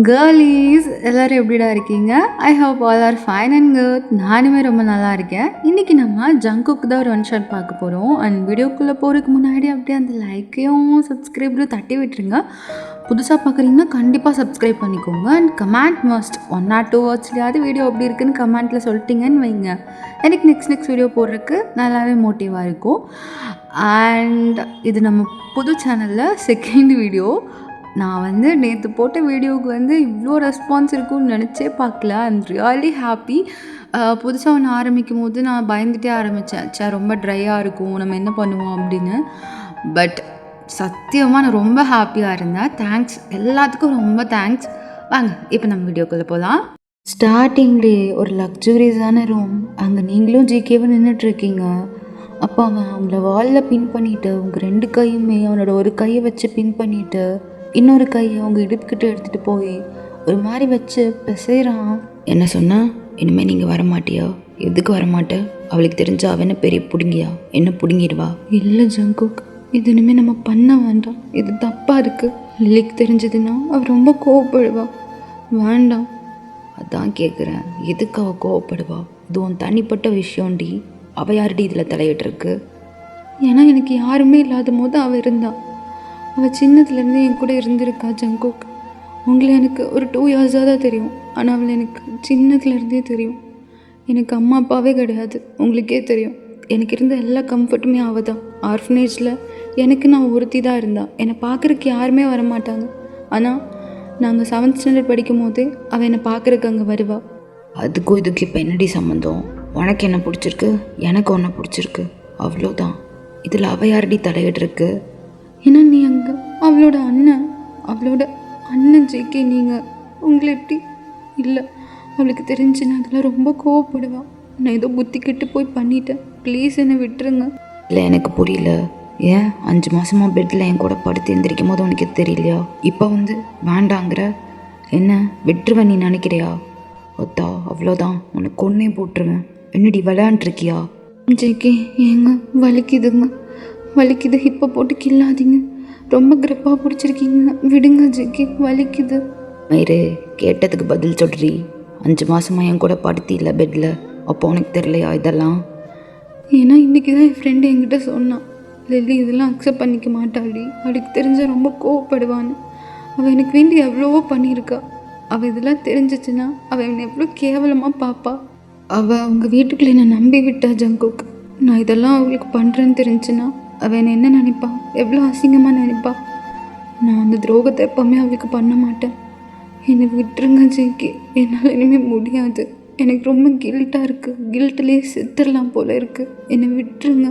கேர்ளீஸ் எல்லோரும் எப்படிடா இருக்கீங்க? I hope all are fine and good. நானுமே ரொம்ப நல்லா இருக்கேன். இன்றைக்கி நம்ம ஜங்குக்கு தான் ஒரு ஒன் ஷாட் பார்க்க போகிறோம். அண்ட் வீடியோக்குள்ளே போகிறதுக்கு முன்னாடி அப்படியே அந்த லைக்கையும் சப்ஸ்கிரைபரும் தட்டி விட்டுருங்க. புதுசாக பார்க்குறீங்கன்னா கண்டிப்பாக சப்ஸ்கிரைப் பண்ணிக்கோங்க. அண்ட் கமெண்ட் மஸ்ட் 1 or 2 வேர்ட்ஸ்லையாவது வீடியோ எப்படி இருக்குன்னு கமெண்ட்டில் சொல்லிட்டீங்கன்னு வைங்க. எனக்கு நெக்ஸ்ட் வீடியோ போடுறதுக்கு நல்லாவே மோட்டிவாக இருக்கும். அண்ட் இது நம்ம புது சேனலில் செகண்ட் வீடியோ. நான் நேற்று போட்ட வீடியோவுக்கு இவ்வளோ ரெஸ்பான்ஸ் இருக்கும்னு நினச்சே பார்க்கல. I'm really happy. புதுசாக ஒன்று ஆரம்பிக்கும் போது நான் பயந்துகிட்டே ஆரம்பித்தேன். ரொம்ப ட்ரையாக இருக்கும், நம்ம என்ன பண்ணுவோம் அப்படின்னு. பட் சத்தியமாக நான் ரொம்ப ஹாப்பியாக இருந்தேன். தேங்க்ஸ், எல்லாத்துக்கும் ரொம்ப தேங்க்ஸ். வாங்க இப்போ நம்ம வீடியோக்குள்ளே போகலாம். ஸ்டார்டிங்லே ஒரு லக்ஸுரியஸான ரூம். அங்கே நீங்களும் ஜிகேவும் நின்றுட்டுருக்கீங்க. அப்போ அவன் அவங்கள வாலில் பின் பண்ணிவிட்டு உங்கள் 2 கையுமே அவனோட ஒரு கையை வச்சு பின் பண்ணிவிட்டு இன்னொரு கையை அவங்க இடுப்புக்கிட்ட எடுத்துகிட்டு போய் ஒரு மாதிரி வச்சு பிசைறான். என்ன சொன்னா? இனிமேல் நீங்கள் வரமாட்டியா? எதுக்கு வரமாட்டேன்? அவளுக்கு தெரிஞ்சா அவன் என்ன பெரிய பிடுங்கியா? என்ன பிடுங்கிடுவா? இல்லை ஜங்குக், இது இனிமேல் நம்ம பண்ண வேண்டாம். இது தப்பாக இருக்குது. லில்லிக்கு தெரிஞ்சதுன்னா அவள் ரொம்ப கோவப்படுவா. வேண்டாம். அதான் கேட்குறேன், எதுக்கு அவள் கோவப்படுவா? இது உன் தனிப்பட்ட விஷயம்டி. அவள் யார்டி இதில் தலையிட்டுருக்கு? ஏன்னா எனக்கு யாருமே இல்லாத போது அவள் இருந்தாள். அவள் சின்னதுலேருந்து என் கூட இருந்திருக்கா ஜங்குக். உங்களை எனக்கு ஒரு 2 yearsஆக தான் தெரியும். ஆனால் அவளை எனக்கு சின்னதுலேருந்தே தெரியும். எனக்கு அம்மா அப்பாவே கிடையாது, உங்களுக்கே தெரியும். எனக்கு இருந்த எல்லா கம்ஃபர்ட்டுமே அவள் தான். ஆர்ஃபனேஜில் எனக்கு நான் ஒருத்தி தான் இருந்தாள். என்னை பார்க்குறக்கு யாருமே வரமாட்டாங்க. ஆனால் நாங்கள் 7th standard படிக்கும் போதே அவள் என்னை பார்க்குறக்கு அங்கே வருவாள். அதுக்கும் இதுக்கு இப்போ என்னடி சம்மந்தம்? உனக்கு என்ன பிடிச்சிருக்கு, எனக்கு ஒன்று பிடிச்சிருக்கு, அவ்வளோதான். இதில் அவள் யாரடி தலையிட்ருக்கு? ஏன்னா நீ அங்கே அவளோட அண்ணன் ஜேகே. நீங்கள் உங்களை எப்படி? இல்லை, அவளுக்கு தெரிஞ்சு நான் அதெல்லாம் ரொம்ப கோவப்படுவாள். நான் ஏதோ புத்தி கெட்டு போய் பண்ணிட்டேன். ப்ளீஸ் என்னை விட்டுருங்க. இல்லை, எனக்கு புரியல. ஏன் 5 மாதமாக பெட்டில் என் கூட படுத்து எந்திரிக்கும் போது உனக்கு தெரியலையா? இப்போ வேண்டாங்கிற? என்ன விட்டுருவேன் நீ நினைக்கிறியா? ஒத்தா, அவ்வளோதான், உனக்கு கொன்னே போட்டுருவேன். என்னடி விளையாண்டுருக்கியா? ஜேகே, ஏங்க வலிக்குது. இப்போ போட்டு கில்லாதீங்க. ரொம்ப கிரிப்பாக பிடிச்சிருக்கீங்க. விடுங்க ஜேகே, வலிக்குது. மயிறு, கேட்டதுக்கு பதில் சொல்றி. 5 மாதமாக என் கூட படுத்தி இல்லை பெட்டில். அப்போ உனக்கு தெரியலையா இதெல்லாம்? ஏன்னா இன்றைக்கி தான் என் ஃப்ரெண்டு என்கிட்ட சொன்னான், லில்லி இதெல்லாம் அக்செப்ட் பண்ணிக்க மாட்டாடி, அவளுக்கு தெரிஞ்சால் ரொம்ப கோவப்படுவான்னு. அவள் எனக்கு வேண்டி எவ்வளவோ பண்ணியிருக்கா. அவள் இதெல்லாம் தெரிஞ்சிச்சுன்னா அவள் என்னை எவ்வளோ கேவலமாக பார்ப்பா. அவள் அவங்க வீட்டுக்குள்ளே என்னை நம்பி விட்டா ஜங்குக். நான் இதெல்லாம் அவளுக்கு பண்ணுறேன்னு தெரிஞ்சுன்னா அவள் என்னை என்ன நினைப்பா, எவ்வளோ அசிங்கமாக நினைப்பா. நான் அந்த துரோகத்தை எப்போவுமே அவளுக்கு பண்ண மாட்டேன். என்னை விட்டுருங்க ஜேகே, என்னால் இனிமேல் முடியாது. எனக்கு ரொம்ப கில்ட்டாக இருக்குது. கில்ட்டிலே செத்துடலாம் போல இருக்குது. என்னை விட்டுருங்க.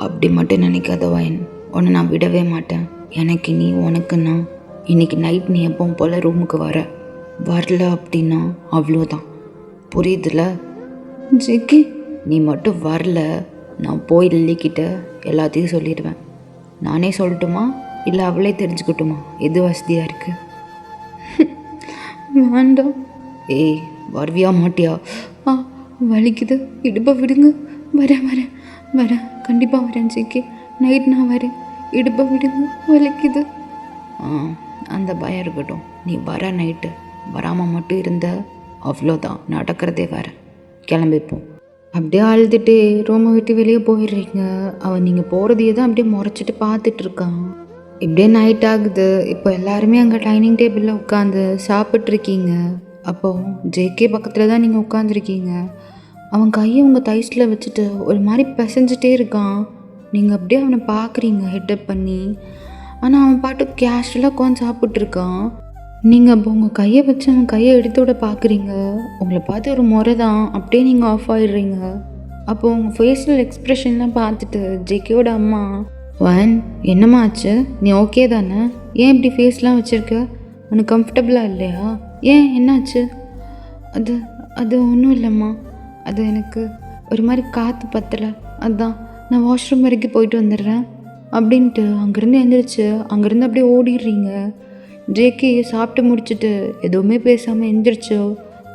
அப்படி மட்டும் நினைக்காத வயன், உன்னை நான் விடவே மாட்டேன். எனக்கு நீ, உனக்கு நான். இன்றைக்கி நைட் நீ எப்பவும் போல் ரூமுக்கு வரல அப்படின்னா அவ்வளோதான், புரியுதுல ஜேகே? நீ மட்டும் வரல, நான் போய் லில்லிக்கிட்ட எல்லாத்தையும் சொல்லிடுவேன். நானே சொல்லட்டுமா, இல்லை அவளே தெரிஞ்சுக்கட்டுமா? எது வசதியாக இருக்குது? வேண்டாம். ஏய், வருவியா மாட்டியா? வலிக்குது, இடுப்பை விடுங்க. வரேன், கண்டிப்பாக வரேன் ஜேகே. நைட் நான் வரேன். இடுப்பை விடுங்க, வலிக்குது. அந்த பயம் இருக்கட்டும். நீ வர நைட்டு வராமல் மட்டும் இருந்த அவ்வளோதான், நடக்கிறதே வேற. கிளம்பிப்போம். அப்படியே அழுதுட்டு ரூமை விட்டு வெளியே போயிடுறீங்க. அவன் நீங்கள் போகிறதையே தான் அப்படியே முறைச்சிட்டு பார்த்துட்ருக்கான். இப்படியே நைட் ஆகுது. இப்போ எல்லாருமே அங்கே டைனிங் டேபிளில் உட்காந்து சாப்பிட்ருக்கீங்க. அப்போது ஜேகே பக்கத்தில் தான் நீங்கள் உட்காந்துருக்கீங்க. அவன் கையை உங்கள் தைஸ்டில் வச்சுட்டு ஒரு மாதிரி பிசைஞ்சிட்டே இருக்கான். நீங்கள் அப்படியே அவனை பார்க்குறீங்க ஹெட்டப் பண்ணி. ஆனால் அவன் பாட்டு கேஷுவலாக உட்காந்து சாப்பிட்ருக்கான். நீங்கள் அப்போ உங்கள் கையை வச்சு அவன் கையை எடுத்து விட பார்க்குறீங்க. உங்களை பார்த்து ஒரு முறை தான், அப்படியே நீங்கள் ஆஃப் ஆகிடுறீங்க. அப்போது உங்கள் ஃபேஷியல் எக்ஸ்ப்ரெஷன்லாம் பார்த்துட்டு ஜேகேயோட அம்மா, வன் என்னம்மா ஆச்சு? நீ ஓகே தானே? ஏன் இப்படி ஃபேஸ்லாம் வச்சுருக்க? உனக்கு கம்ஃபர்டபுளாக இல்லையா? ஏன் என்னாச்சு? அது ஒன்றும் இல்லைம்மா. அது எனக்கு ஒரு மாதிரி காற்று பத்தலை, அதுதான். நான் வாஷ்ரூம் வரைக்கும் போயிட்டு வந்துடுறேன் அப்படின்ட்டு அங்கேருந்து எழுந்திரிச்சு அங்கேருந்து அப்படியே ஓடிடுறீங்க. ஜேகே சாப்பிட்டு முடிச்சுட்டு எதுவுமே பேசாமல் எந்திரிச்சோ.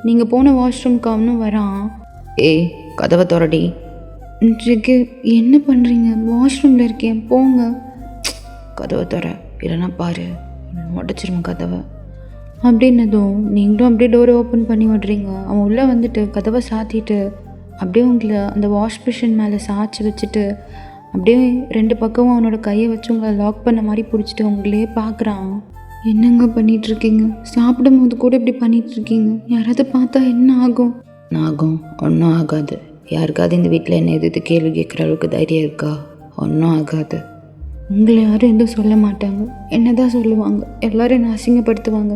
நீங்கள் போன வாஷ்ரூம்க்கு அவனும் வரான். ஏய், கதவை திறடி. ஜேகே, என்ன பண்ணுறீங்க? வாஷ்ரூமில் இருக்கேன், போங்க. கதவை திற, இல்லைன்னா பாரு உடச்சிருமா கதவை. அப்படின்னதும் நீங்களும் அப்படியே டோரை ஓப்பன் பண்ணி விட்றீங்க. அவன் உள்ளே வந்துட்டு கதவை சாத்திட்டு அப்படியே உங்களை அந்த வாஷ் மிஷின் மேலே சாய்ச்சி வச்சுட்டு அப்படியே 2 பக்கமும் அவனோட கையை வச்சு உங்களை லாக் பண்ண மாதிரி பிடிச்சிட்டு உங்களே பார்க்குறான். என்னங்க பண்ணிகிட்ருக்கீங்க? சாப்பிடும் போது கூட இப்படி பண்ணிகிட்ருக்கீங்க. யாராவது பார்த்தா என்ன ஆகும்? ஒன்றும் ஆகாது. யாருக்காவது இந்த வீட்டில் என்ன எதிர்த்து கேள்வி கேட்குற அளவுக்கு தைரியம் இருக்கா? ஒன்றும் ஆகாது. உங்களை யாரும் எதுவும் சொல்ல மாட்டாங்க. என்ன தான் சொல்லுவாங்க, எல்லோரும் என்ன அசிங்கப்படுத்துவாங்க.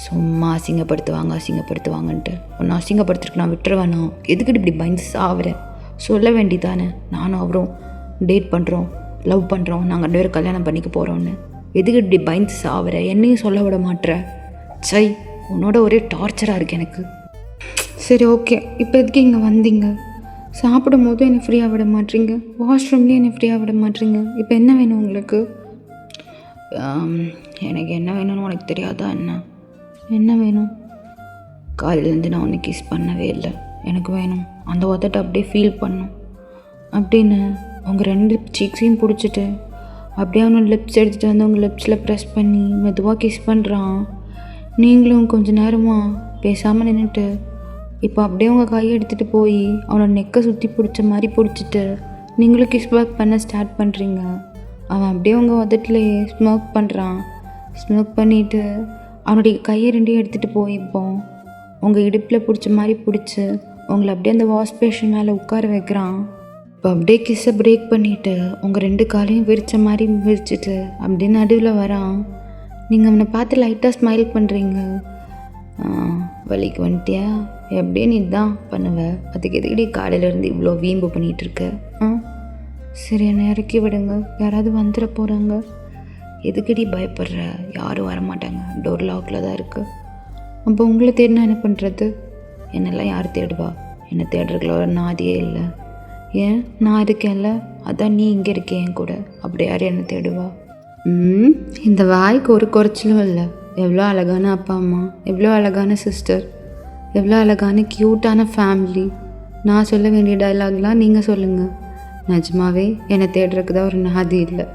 சும்மா அசிங்கப்படுத்துவாங்கன்ட்டு ஒன்று அசிங்கப்படுத்திருக்கு நான் விட்டுருவேண்ணா. எதுக்கிட்டு இப்படி பயந்து சாவுறேன்? சொல்ல வேண்டிதானே, நானும் அவரும் டேட் பண்ணுறோம், லவ் பண்ணுறோம், நாங்கள் 2 பேரும் கல்யாணம் பண்ணிக்க போகிறோன்னு. எதுக்கு இப்படி பயந்து சாவுற? என்னையும் சொல்ல விட மாட்டேற. சை, உன்னோட ஒரே டார்ச்சராக இருக்குது எனக்கு. சரி ஓகே, இப்போ எதுக்கு இங்கே வந்தீங்க? சாப்பிடும் போதும் என்னை ஃப்ரீயாக விட மாட்டீங்க, வாஷ்ரூம்லேயும் என்னை ஃப்ரீயாக விட மாட்டீங்க. இப்போ என்ன வேணும் உங்களுக்கு? எனக்கு என்ன வேணும்னு உனக்கு தெரியாதா? என்ன வேணும்? காலையிலேருந்து நான் உன்னை கிஸ் பண்ணவே இல்லை. எனக்கு வேணும். அந்த ஒத்தட்டை அப்படியே ஃபீல் பண்ணும் அப்படின்னு உங்கள் 2 சீக்ஸையும் பிடிச்சிட்டு அப்படியே அவனோட லிப்ஸ் எடுத்துகிட்டு வந்து உங்கள் லிப்ஸில் ப்ரெஸ் பண்ணி மெதுவாக கிஸ் பண்ணுறான். நீங்களும் கொஞ்சம் நேரமாக பேசாமல் நின்றுட்டு இப்போ அப்படியே உங்கள் கையை எடுத்துகிட்டு போய் அவனோட நெக்கை சுற்றி பிடிச்ச மாதிரி பிடிச்சிட்டு நீங்களும் கிஸ் பேக் பண்ண ஸ்டார்ட் பண்ணுறீங்க. அவன் அப்படியே உங்கள் உதட்டிலேயே ஸ்மோக் பண்ணுறான். ஸ்மோக் பண்ணிவிட்டு அவனுடைய கையை 2 எடுத்துகிட்டு போய் இப்போ உங்கள் இடுப்பில் பிடிச்ச மாதிரி பிடிச்சி உங்களை அப்படியே அந்த வாஷ் பேஷன் மேலே உட்கார வைக்கிறான். இப்போ அப்படியே கிஸ்ஸை பிரேக் பண்ணிவிட்டு உங்கள் 2 காலையும் விரித்த மாதிரி விரிச்சிட்டு அப்படியே நடுவில் வரான். நீங்கள் அவனை பார்த்து லைட்டாக ஸ்மைல் பண்ணுறீங்க. வலிக்கு வந்துட்டியா? எப்படியே நீ தான் பண்ணுவ, அதுக்கு எதுக்கடி காலையிலேருந்து இவ்வளோ வீம்பு பண்ணிகிட்டு இருக்க? சரி, என்னை இறக்கி விடுங்க, யாராவது வந்துட போகிறாங்க. எதுக்கடி பயப்படுற? யாரும் வரமாட்டாங்க, டோர் லாக்கில் தான் இருக்குது. அப்போ உங்களை தேடினா என்ன பண்ணுறது? என்னெல்லாம் யார் தேடுவா? என்னை தேடுறதுல ஒரு நாதியே இல்லை. ஏன், நான் இருக்கேன்ல, அதான் நீ இங்கே இருக்கேன் என் கூட, அப்படி யார் என்னை தேடுவா? இந்த வாய்க்கு ஒரு குறைச்சலும் இல்லை. எவ்வளோ அழகான அப்பா அம்மா, எவ்வளோ அழகான சிஸ்டர், எவ்வளோ அழகான க்யூட்டான ஃபேமிலி. நான் சொல்ல வேண்டிய டைலாக்லாம் நீங்கள் சொல்லுங்கள். நிஜமாவே என்னை தேடுறதுக்கு தான் ஒரு நாதி இல்லை.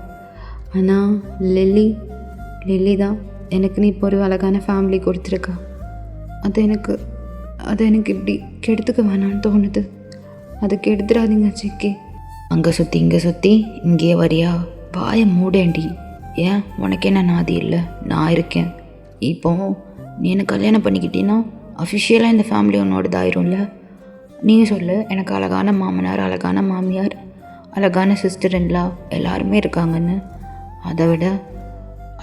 ஆனால் லில்லி தான் எனக்கு நீ இப்போ ஒரு அழகான ஃபேமிலி கொடுத்துருக்கா. அது எனக்கு இப்படி கெடுத்துக்க வேணான்னு தோணுது. அதை கெடுத்துடாதீங்க சிக்கி. அங்கே சுற்றி இங்கே சுற்றி இங்கேயே வரியா? வாயை மூடேண்டி. ஏன், உனக்கு என்ன நாதி இல்லை? நான் இருக்கேன். இப்போ நீ என்ன கல்யாணம் பண்ணிக்கிட்டீன்னா அஃபிஷியலாக இந்த ஃபேமிலி உன்னோடதாயிரும்ல. நீங்கள் சொல்லு, எனக்கு அழகான மாமனார், அழகான மாமியார், அழகான சிஸ்டர்-இன்-லா எல்லாருமே இருக்காங்கன்னு. அதை விட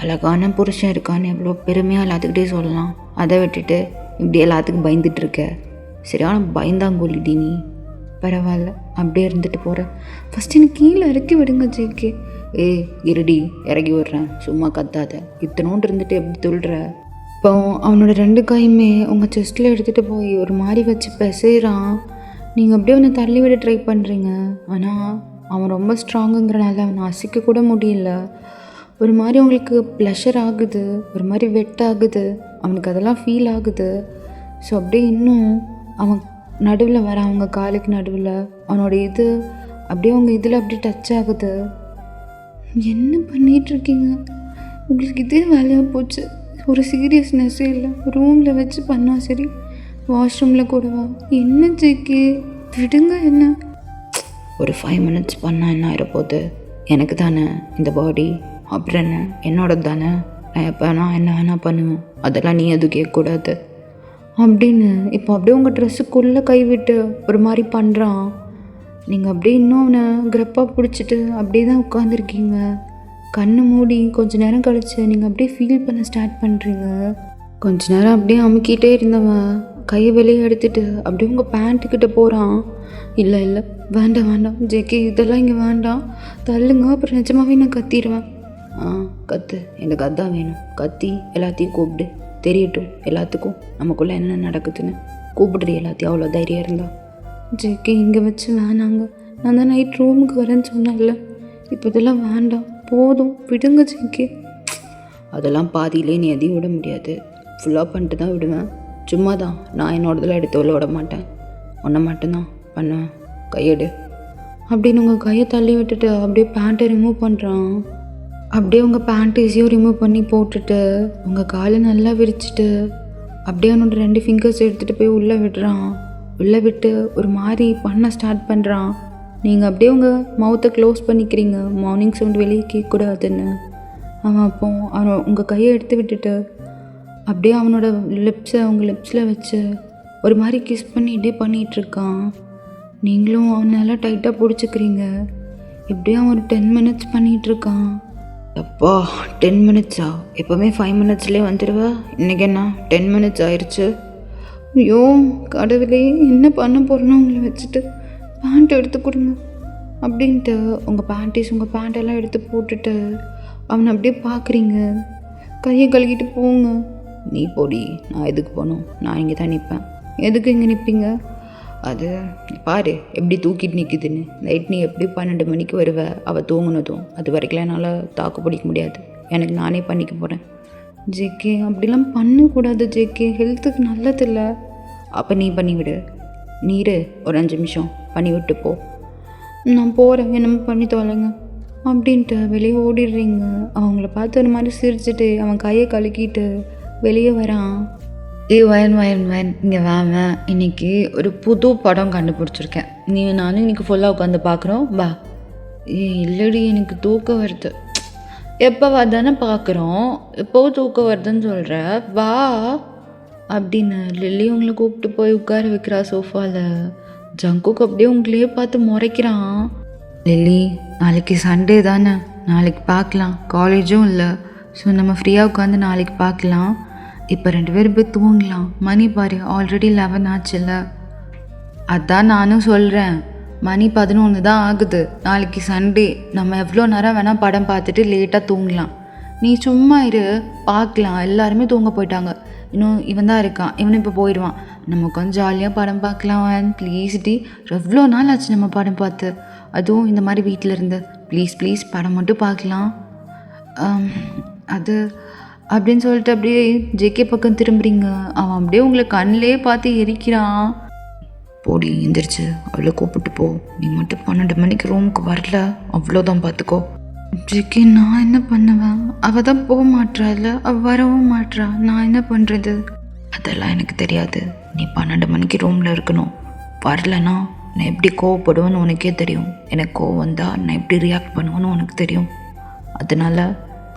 அழகான புருஷன் இருக்கான்னு எவ்வளோ பெருமையாக எல்லாத்துக்கிட்டே சொல்லலாம். அதை விட்டுட்டு இப்படி எல்லாத்துக்கும் பயந்துட்டுருக்க. சரியான பயந்தாங்கோலிடி நீ. பரவாயில்ல, அப்படியே இருந்துட்டு போகிறேன். ஃபஸ்ட்டு எனக்கு கீழே இறக்கி விடுங்க ஜேகே. இருடி, இறங்கி விடுறேன், சும்மா கத்தாத. இத்தனோண்டு இருந்துட்டு எப்படி துள்ளுற? இப்போ அவனோட 2 கையுமே உங்கள் செஸ்ட்டில் எடுத்துகிட்டு போய் ஒரு மாதிரி வச்சு பெசைறான். நீங்கள் அப்படியே அவனை தள்ளி விட ட்ரை பண்ணுறீங்க. ஆனால் அவன் ரொம்ப ஸ்ட்ராங்குங்கிறனால அவனை அசைக்க கூட முடியல. ஒரு மாதிரி உங்களுக்கு ப்ளஷர் ஆகுது, ஒரு மாதிரி வெட் ஆகுது, அவனுக்கு அதெல்லாம் ஃபீல் ஆகுது. ஸோ அப்படியே இன்னும் அவன் நடுவில் வர அவங்க காலுக்கு நடுவில் அவனோட இது அப்படியே அவங்க இதில் அப்படியே டச் ஆகுது. என்ன பண்ணிகிட்ருக்கீங்க? உங்களுக்கு இதே வேலையாக போச்சு. ஒரு சீரியஸ்னஸ்ஸே இல்லை. ரூமில் வச்சு பண்ணா சரி, வாஷ்ரூமில் கூடவா? என்ன ஜேக்கே, விடுங்க. என்ன ஒரு 5 மினிட்ஸ் பண்ணால் என்ன ஆகிடப்போகுது? எனக்கு தானே இந்த பாடி, அப்புறம் என்ன, என்னோடது தானே. நான் எப்போ நான் என்ன வேணால் பண்ணுவேன், அதெல்லாம் நீ எதுவும் கேட்கக்கூடாது அப்படின்னு இப்போ அப்படியே உங்கள் ட்ரெஸ்ஸுக்குள்ளே கைவிட்டு ஒரு மாதிரி பண்ணுறான். நீங்கள் அப்படியே இன்னும் அவனை கிரப்பாக பிடிச்சிட்டு அப்படியே தான் உட்காந்துருக்கீங்க. கண்ணை மூடி கொஞ்ச நேரம் கழிச்சு நீங்கள் அப்படியே ஃபீல் பண்ண ஸ்டார்ட் பண்ணுறீங்க. கொஞ்ச நேரம் அப்படியே அமுக்கிட்டே இருந்தவன் கையை வெளியே எடுத்துகிட்டு அப்படியே உங்கள் பேண்ட்டுக்கிட்ட போகிறான். இல்லை வேண்டாம் ஜேகே, இதெல்லாம் இங்கே வேண்டாம், தள்ளுங்க, அப்புறம் நிஜமாவே நான் கத்திடுவேன். கத்து, எனக்கு அதான் வேணும். கத்தி எல்லாத்தையும் கூப்பிடு, தெரியட்டும் எல்லாத்துக்கும் நமக்குள்ளே என்ன நடக்குதுன்னு. கூப்பிடுறது எல்லாத்தையும் அவ்வளோ தைரியம் இருந்தா. ஜேகே, இங்கே வச்சு வேணாங்க. நான் தான் நைட் ரூமுக்கு வரேன்னு சொன்னேன்ல, இப்போ இதெல்லாம் வேண்டாம், போதும், விடுங்க ஜேகே. அதெல்லாம் பாதியிலே நீ எதையும் விட முடியாது. ஃபுல்லாக பண்ணிட்டு தான் விடுவேன். சும்மா தான், நான் என்னோடதெல்லாம் எடுத்து விட மாட்டேன். ஒன்றை மட்டும்தான் பண்ணுவேன். கையெடு அப்படின்னு உங்கள் கையை தள்ளி விட்டுட்டு அப்படியே பேண்ட்டை ரிமூவ் பண்ணுறான். அப்படியே உங்கள் பேண்டீஸையும் ரிமூவ் பண்ணி போட்டுட்டு உங்கள் காலை நல்லா விரிச்சிட்டு அப்படியே அவனோட 2 ஃபிங்கர்ஸ் எடுத்துகிட்டு போய் உள்ளே விடுறான். உள்ளே விட்டு ஒரு மாதிரி பண்ண ஸ்டார்ட் பண்ணுறான். நீங்கள் அப்படியே உங்கள் மவுத்தை க்ளோஸ் பண்ணிக்கிறீங்க, மார்னிங் சவுண்ட் வெளியே கேட்கக்கூடாதுன்னு. அவன் அப்போ அவன் உங்கள் கையை எடுத்து விட்டுட்டு அப்படியே அவனோட லிப்ஸை உங்கள் லிப்ஸில் வச்சு ஒரு மாதிரி கிஸ் பண்ணிகிட்டே பண்ணிகிட்ருக்கான். நீங்களும் அவனை நல்லா டைட்டாக பிடிச்சிக்கிறீங்க. எப்படியும் அவன் ஒரு 10 மினிட்ஸ் பண்ணிகிட்ருக்கான். அப்பா 10 மினிட்ஸா? எப்போவுமே 5 மினிட்ஸ்லேயே வந்துடுவா, இன்றைக்கி என்ன 10 மினிட்ஸ் ஆயிடுச்சு? ஐயோ கடவுளே, என்ன பண்ண போகிறேன்னா உங்களை வச்சுட்டு பேண்ட் எடுத்து கொடுங்க அப்படின்ட்டு உங்கள் பேண்டீஸ் உங்கள் பேண்டெல்லாம் எடுத்து போட்டுட்டு அவனை அப்படியே பார்க்குறீங்க. கையை கழுகிட்டு போங்க. நீ போடி, நான் எதுக்கு போகணும்? நான் இங்கே தான் நிற்பேன். எதுக்கு இங்கே நிற்பீங்க? அது பாரு எப்படி தூக்கிட்டு நிற்குதுன்னு. நைட் நீ எப்படி 12 மணிக்கு வருவ, அவள் தூங்கினதும். அது வரைக்கும் என்னால் தாக்கு பிடிக்க முடியாது. எனக்கு நானே பண்ணிக்க போகிறேன். ஜேகே, அப்படிலாம் பண்ணக்கூடாது ஜேகே, ஹெல்த்துக்கு நல்லதில்ல. அப்போ நீ பண்ணிவிடு. நீரு ஒரு 5 நிமிஷம் பண்ணி விட்டு போ. நான் போகிறேன், என்னமோ பண்ணி தொலைங்க அப்படின்ட்டு வெளியே ஓடிடுறீங்க. அவங்கள பார்த்து ஒரு மாதிரி சிரிச்சுட்டு அவன் கையை கழுக்கிட்டு வெளியே வரான். வயன் இங்கே வாங்க. இன்றைக்கி ஒரு புது படம் கண்டுபிடிச்சிருக்கேன். நானும் இன்றைக்கி ஃபுல்லாக உட்காந்து பார்க்குறோம். வா. இல்லடி, எனக்கு தூக்கம் வருது. எப்போ தானே பார்க்குறோம், எப்போவும் தூக்கம் வருதுன்னு சொல்கிற, வா அப்படின்னு லில்லி உங்களை கூப்பிட்டு போய் உட்கார வைக்கிறா சோஃபாவில். ஜங்குக்கு அப்படியே உங்களையே பார்த்து முறைக்கிறான். லில்லி, நாளைக்கு சண்டே தானே, நாளைக்கு பார்க்கலாம், காலேஜும் இல்லை. ஸோ நம்ம ஃப்ரீயாக உட்காந்து நாளைக்கு பார்க்கலாம். இப்போ 2 பேரும் போய் தூங்கலாம். மணி பாரு, ஆல்ரெடி 11 ஆச்சுல்ல. அதான் நானும் சொல்கிறேன், மணி 11 தான் ஆகுது. நாளைக்கு சண்டே, நம்ம எவ்வளோ நேரம் வேணால் படம் பார்த்துட்டு லேட்டாக தூங்கலாம். நீ சும்மா இரு, பார்க்கலாம். எல்லாருமே தூங்க போயிட்டாங்க, இன்னும் இவன் தான் இருக்கான். இவனும் இப்போ போயிடுவான். நம்ம கொஞ்சம் ஜாலியாக படம் பார்க்கலாம். ப்ளீஸ் டி, எவ்வளோ நாள் ஆச்சு நம்ம படம் பார்த்து, அதுவும் இந்த மாதிரி வீட்டில் இருந்து. ப்ளீஸ் படம் மட்டும் பார்க்கலாம். அது அப்படின்னு சொல்லிட்டு அப்படியே ஜேகே பக்கம் திரும்புறீங்க. அவன் அப்படியே உங்களை கண்ணிலே பார்த்து எரிக்கிறான். போடி, எந்திரிச்சு அவளை கூப்பிட்டு போ. நீ மட்டும் 12 மணிக்கு ரூமுக்கு வரல, அவ்வளோதான் பார்த்துக்கோ. ஜேகே, நான் என்ன பண்ணுவேன்? அவள் தான் போக மாட்றா, இல்லை அவள் வரவும் மாட்றா. நான் என்ன பண்ணுறது? அதெல்லாம் எனக்கு தெரியாது. நீ 12 மணிக்கு ரூமில் இருக்கணும். வரலன்னா நான் எப்படி கோவப்படுவேன்னு உனக்கே தெரியும். எனக்கு கோவம் வந்தால் நான் எப்படி ரியாக்ட் பண்ணுவேன்னு உனக்கு தெரியும். அதனால்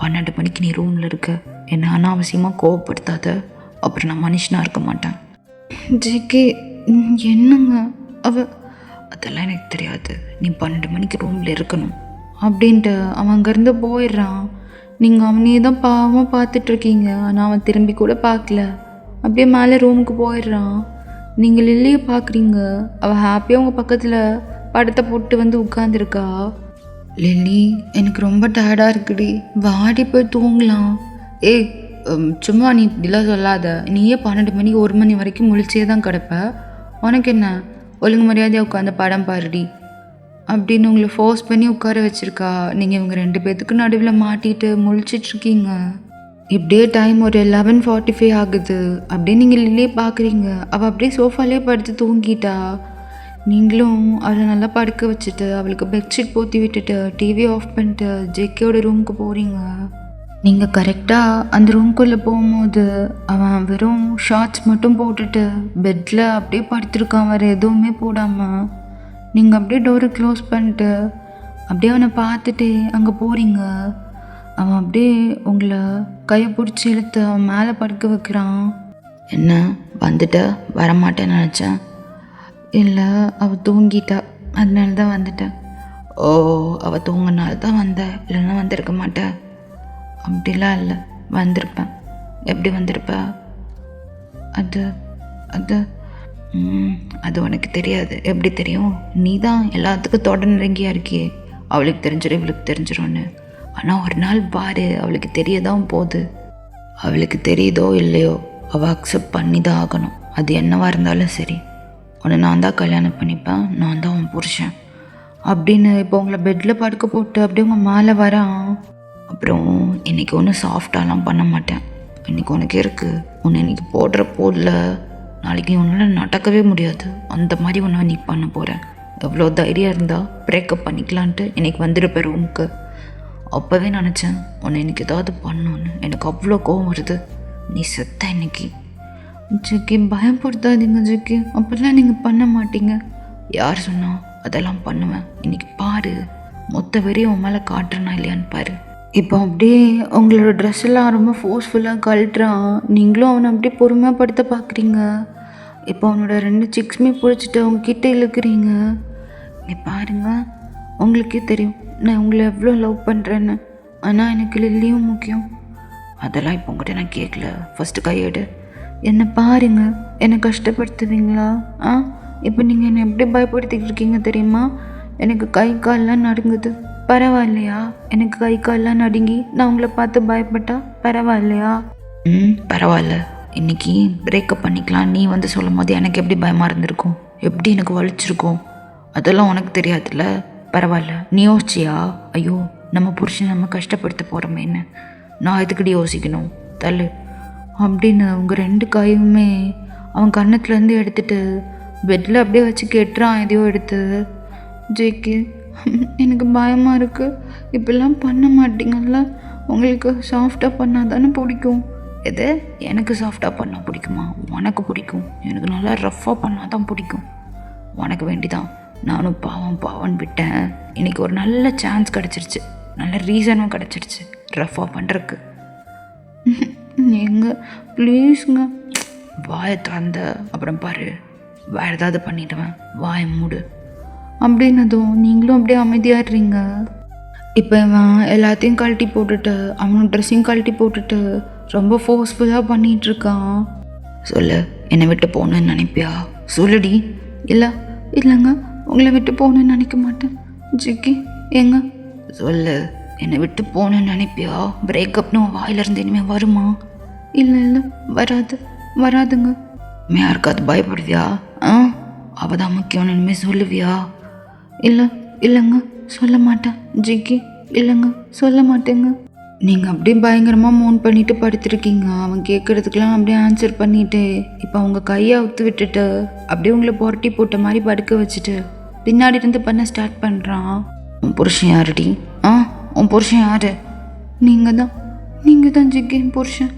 12 மணிக்கு நீ ரூமில் இருக்க. என்னை அனாவசியமாக கோவப்படுத்தாத, அப்புறம் நான் மனுஷனாக இருக்க மாட்டேன். ஜேகே, என்னங்க அதெல்லாம் எனக்கு தெரியாது. நீ 12 மணிக்கு ரூமில் இருக்கணும் அப்படின்ட்டு அவன் அங்கேருந்து போயிடுறான். நீங்கள் அவனையே தான் பாவமாக பார்த்துட்ருக்கீங்க. ஆனால் அவன் திரும்பி கூட பார்க்கல. அப்படியே மேலே ரூமுக்கு போயிடுறான். நீங்கள் லில்லியை பார்க்குறீங்க. அவள் ஹாப்பியாக உங்கள் பக்கத்தில் படத்தை போட்டு வந்து உட்காந்துருக்கா. லில்லி, எனக்கு ரொம்ப டயர்டாக இருக்குடி, வாடி போய் தூங்கலாம். ஏய், சும்மா நீ இப்படிலாம் சொல்லாத. நீயே 12 மணிக்கு 1 மணி வரைக்கும் முழிச்சே தான் கிடப்ப. உனக்கு என்ன, ஒழுங்கு மரியாதையாக உட்காந்து படம் பாருடி அப்படின்னு உங்களை ஃபோர்ஸ் பண்ணி உட்கார வச்சுருக்கா. நீங்கள் இவங்க 2 பேர்த்துக்கு நடுவில் மாட்டிட்டு முழிச்சிட்ருக்கீங்க. இப்படியே டைம் ஒரு 11:45 ஆகுது. அப்படியே நீங்கள் லில்லியே பார்க்குறீங்க. அவள் அப்படியே சோஃபாலே படுத்து தூங்கிட்டா. நீங்களும் அவளை நல்லா படுக்க வச்சுட்டு அவளுக்கு பெட்ஷீட் போற்றி விட்டுட்டு டிவி ஆஃப் பண்ணிட்டு ஜேகேயோட ரூமுக்கு போகிறீங்க. நீங்கள் கரெக்டாக அந்த ரூம்குள்ளே போகும்போது அவன் வெறும் ஷார்ட்ஸ் மட்டும் போட்டுட்டு பெட்டில் அப்படியே படுத்துருக்கான், வேறு எதுவுமே போடாமல். நீங்கள் அப்படியே டோரை க்ளோஸ் பண்ணிட்டு அப்படியே அவனை பார்த்துட்டு அங்கே போகிறீங்க. அவன் அப்படியே உங்களை கையை பிடிச்சி இழுத்து அவன் மேலே படுக்க வைக்கிறான். என்ன வந்துட்ட? வரமாட்டேன்னு நினச்சேன். இல்லை, அவள் தூங்கிட்டா, அதனால தான் வந்துட்டேன். ஓ, அவள் தூங்கினால தான் வந்த, இல்லைன்னா வந்திருக்க மாட்டேன். அப்படிலாம் இல்லை, வந்திருப்பேன். எப்படி வந்திருப்ப? அது அது அது உனக்கு தெரியாது. எப்படி தெரியும்? நீ தான் எல்லாத்துக்கும் தொடர்ந்துறங்கியா இருக்கியே. அவளுக்கு தெரிஞ்சிடும், இவளுக்கு தெரிஞ்சிடும்னு. ஆனால் ஒரு நாள் பாரு, அவளுக்கு தெரியதான் போகுது. அவளுக்கு தெரியுதோ இல்லையோ, அவள் அக்செப்ட் பண்ணி தான் ஆகணும். அது என்னவாக இருந்தாலும் சரி. உன்னை நான் தான் கல்யாணம் பண்ணிப்பேன், நான் தான் உன் புருஷன் அப்படின்னு இப்போ உங்களை பெட்டில் படுக்க போட்டு அப்படியே உங்கள் மேலே வரான். அப்புறம் இன்றைக்கி ஒன்றும் சாஃப்டாலாம் பண்ண மாட்டேன். இன்றைக்கி உனக்கு இருக்குது. உன்னை இன்றைக்கி போடுற போடல, நாளைக்கு உன்னால் நடக்கவே முடியாது. அந்த மாதிரி ஒன்று நீ பண்ண போகிறேன். எவ்வளோ தைரியம் இருந்தால் பிரேக்கப் பண்ணிக்கலான்ட்டு இன்றைக்கி வந்துருப்பேன் ரூமுக்கு. அப்போவே நினச்சேன் உன்னை இன்னைக்கு ஏதாவது பண்ணணுன்னு. எனக்கு அவ்வளோ கோவம் வருது. நீ செத்த இன்னைக்கு. ஜிக்கி பயப்படுத்தாதீங்க ஜிக்கி, அப்படிலாம் நீங்கள் பண்ண மாட்டீங்க. யார் சொன்னா அதெல்லாம் பண்ணுவேன்? இன்னைக்கு பாரு, மொத்த வெறியும் உன் மேலே காட்டுறனா இல்லையான்னு பாரு. இப்போ அப்படியே உங்களோட ட்ரெஸ் எல்லாம் ரொம்ப ஃபோர்ஸ்ஃபுல்லாக கழட்டுறான். நீங்களும் அவனை அப்படியே பொறுமையாகப்படுத்த பார்க்குறீங்க. இப்போ அவனோட 2 சிக்ஸுமே பிடிச்சிட்டு அவங்க கிட்ட இழுக்கிறீங்க. நீ பாருங்க, உங்களுக்கே தெரியும் நான் உங்களை எவ்வளோ லவ் பண்ணுறேன்னு. ஆனால் எனக்கு லில்லியும் முக்கியம். அதெல்லாம் இப்போ உங்கள்கிட்ட நான் கேட்கல. ஃபஸ்ட்டு கையெடு. என்னை பாருங்க, என்னை கஷ்டப்படுத்துவீங்களா? இப்போ நீங்கள் என்னை எப்படி பயப்படுத்திக்கிட்டு இருக்கீங்க தெரியுமா? எனக்கு கை கால்லாம் நடுங்குது. பரவாயில்லையா? எனக்கு கை கால்லாம் நடுங்கி நான் உங்களை பார்த்து பயப்பட்டா பரவாயில்லையா? பரவாயில்ல. இன்னைக்கு பிரேக்கப் பண்ணிக்கலாம் நீ வந்து சொல்லும் போது எனக்கு எப்படி பயமாக இருந்திருக்கும், எப்படி எனக்கு வலிச்சிருக்கும், அதெல்லாம் உனக்கு தெரியாதுல்ல. பரவாயில்ல. நீ யோசிச்சியா? ஐயோ நம்ம புருஷன் நம்ம கஷ்டப்படுத்த போகிறோமேன்னு. நான் எதுக்கடி யோசிக்கணும், தள்ளு அப்படின்னு அவங்க 2 கையுமே அவன் கன்னத்துலேருந்து எடுத்துட்டு பெட்டில் அப்படியே வச்சு கெட்டுறான் எதையோ எடுத்து. ஜேகே எனக்கு பயமாக இருக்குது. இப்படிலாம் பண்ண மாட்டீங்கல்ல? உங்களுக்கு சாஃப்டாக பண்ணால் தானே பிடிக்கும். எது எனக்கு சாஃப்டாக பண்ணால் பிடிக்குமா? உனக்கு பிடிக்கும். எனக்கு நல்லா ரஃப்பாக பண்ணால் தான் பிடிக்கும். உனக்கு வேண்டிதான் நானும் பாவம் விட்டேன். இன்றைக்கி ஒரு நல்ல சான்ஸ் கிடச்சிருச்சு, நல்ல ரீசனும் கிடச்சிருச்சு ரஃப்பாக பண்ணுறக்கு. எங்க ப்ளீஸுங்க. வாயை திறந்த அப்புறம் பாரு, வேறு ஏதாவது பண்ணிடுவேன். வாயை மூடு அப்படின்னதும் நீங்களும் அப்படியே அமைதியாடுறீங்க. இப்போ இவன் எல்லாத்தையும் கழட்டி போட்டுட்டு அவனோட ட்ரெஸ்ஸையும் கழட்டி போட்டுட்டு ரொம்ப ஃபோர்ஸ்ஃபுல்லாக பண்ணிகிட்ருக்கான். சொல்லு, என்னை விட்டு போகணுன்னு நினைப்பியா? சொல்லுடி. இல்லைங்க, உங்களை விட்டு போகணுன்னு நினைக்க மாட்டேன். ஜிக்கி ஏங்க சொல்லு, என்னை விட்டு போகணுன்னு நினைப்பியா? பிரேக்கப்னு வாயிலிருந்து இனிமேல் வருமா? இல்லை வராதுங்க. யாருக்காவது பயப்படுவியா? அவள் தான் முக்கியம்னு இனிமேல் சொல்லுவியா? இல்லைங்க சொல்ல மாட்டேன். ஜிக்கி இல்லைங்க சொல்ல மாட்டேங்க. நீங்கள் அப்படியே பயங்கரமாக மோன் பண்ணிட்டு படுத்துருக்கீங்க. அவன் கேட்குறதுக்கெலாம் அப்படியே ஆன்சர் பண்ணிட்டு இப்போ அவங்க கையை அவுத்து விட்டுட்டு அப்படியே உங்களை புரட்டி போட்ட மாதிரி படுக்க வச்சுட்டு பின்னாடி இருந்து பண்ண ஸ்டார்ட் பண்ணுறான். உன் புருஷன் யாருடி? உன் புருஷன் யாரு? நீங்கள் தான் ஜிக்கி என் புருஷன்.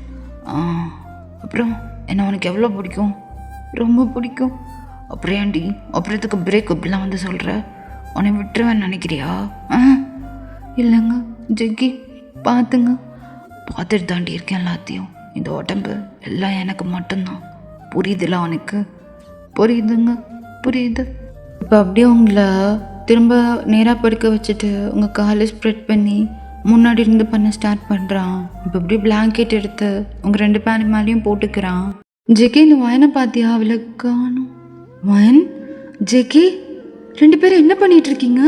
அப்புறம் என்ன உனக்கு எவ்வளோ பிடிக்கும்? ரொம்ப பிடிக்கும். அப்புறம் ஏன்டி அப்புறத்துக்கு பிரேக் இப்படிலாம் வந்து சொல்கிற? உன்னை விட்டுருவேன்னு நினைக்கிறியா? இல்லைங்க ஜிக்கி, பார்த்துட்டு தாண்டி இருக்கேன் எல்லாத்தையும். இந்த உடம்பு எல்லாம் எனக்கு மட்டும்தான். புரியுதுல உனக்கு? புரியுது. இப்போ அப்படியே உங்களை திரும்ப நேராக படுக்க வச்சுட்டு உங்கள் காலை ஸ்ப்ரெட் பண்ணி முன்னாடி இருந்து பண்ண ஸ்டார்ட் பண்ணுறான். இப்போ அப்படியே பிளாங்கெட் எடுத்து உங்கள் 2 பேர் மேலேயும் போட்டுக்கிறான். ஜெகி இந்த வயனை பார்த்தியா? அவளை காணும். வயன், ஜெகி 2 பேரும் என்ன பண்ணிட்டு இருக்கீங்க?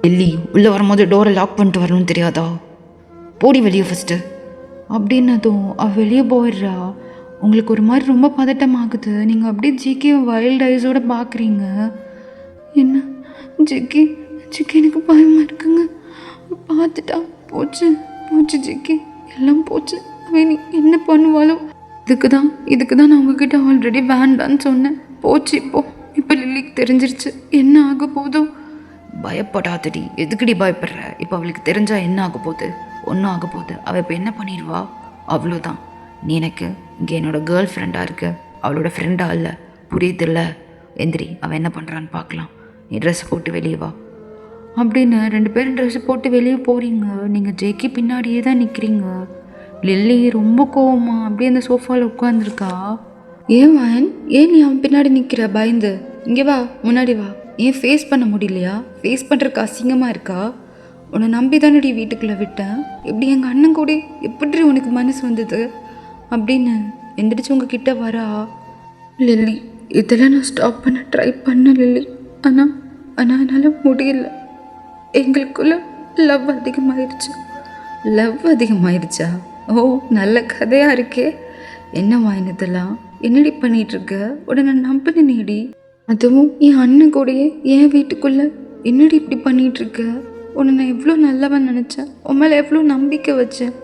இல்லி, உள்ளே வரும்போது டோரை லாக் பண்ணிட்டு வரணும்னு தெரியாதா? போடி வெளியே ஃபஸ்ட்டு அப்படின்னதும் அவள் வெளியே போயிடுறா. உங்களுக்கு ஒரு மாதிரி ரொம்ப பதட்டமாகுது. நீங்கள் அப்படியே ஜிகே வைல்ட் ஐஸோடு பார்க்குறீங்க. என்ன ஜிக்கி எனக்கு பயமாக இருக்குங்க. பார்த்துட்டா போச்சு ஜிக்கி, எல்லாம் போச்சு. அவன் நீ என்ன பண்ணுவாளோ? இதுக்கு தான் நான் உங்ககிட்ட ஆல்ரெடி வேண்டான்னு சொன்னேன். போச்சு இப்போ லில்லிக்கு தெரிஞ்சிருச்சு. என்ன ஆக போதோ? பயப்படாதடி. எதுக்குடி பயப்படுற? இப்போ அவளுக்கு தெரிஞ்சா என்ன ஆக போகுது? ஒன்றும் ஆக போகுது. அவள் இப்போ என்ன பண்ணிடுவா? அவ்வளோதான். நீ எனக்கு இங்கே என்னோட கேர்ள் ஃப்ரெண்டாக இருக்க, அவளோட ஃப்ரெண்டாக இல்லை. புரியுதில்ல? எந்திரி, அவள் என்ன பண்ணுறான்னு பார்க்கலாம். நீ ட்ரெஸ் போட்டு வெளியே வா அப்படின்னு 2 பேரும் ட்ரெஸ்ஸு போட்டு வெளியே போகிறீங்க. நீங்கள் ஜேக்கி பின்னாடியே தான் நிற்கிறீங்க. லில்லி ரொம்ப கோவமா அப்படியே அந்த சோஃபாவில் உட்காந்துருக்கா. ஏன் வயன், ஏன் நீ அவன் பின்னாடி நிற்கிற பயந்து? இங்கே வா, முன்னாடி வா. ஏன் ஃபேஸ் பண்ண முடியலையா? ஃபேஸ் பண்ணுறக்கு அசிங்கமாக இருக்கா? உன்னை நம்பி தானடி வீட்டுக்குள்ளே விட்டேன். எப்படி எங்கள் அண்ணன் கூட எப்படி உனக்கு மனசு வந்தது அப்படின்னு எந்திரிச்சு உங்ககிட்ட வரா. லில்லி, இதெல்லாம் நான் ஸ்டாப் பண்ண ட்ரை பண்ண லில்லி. ஆனால் என்னால் முடியல. எங்களுக்குள்ள லவ் அதிகமாயிருச்சா? ஓ, நல்ல கதையாக இருக்கே. என்ன வாயினதெல்லாம் என்னடி பண்ணிகிட்ருக்க? உடனே நம்பினேடி. அதுவும் என் அண்ணன் கூடயே என் வீட்டுக்குள்ளே என்னடி இப்படி பண்ணிகிட்ருக்க? உன்னை நான் எவ்வளோ நல்லவன் நினச்சேன். உன் மேலே எவ்வளோ நம்பிக்கை வச்சேன்.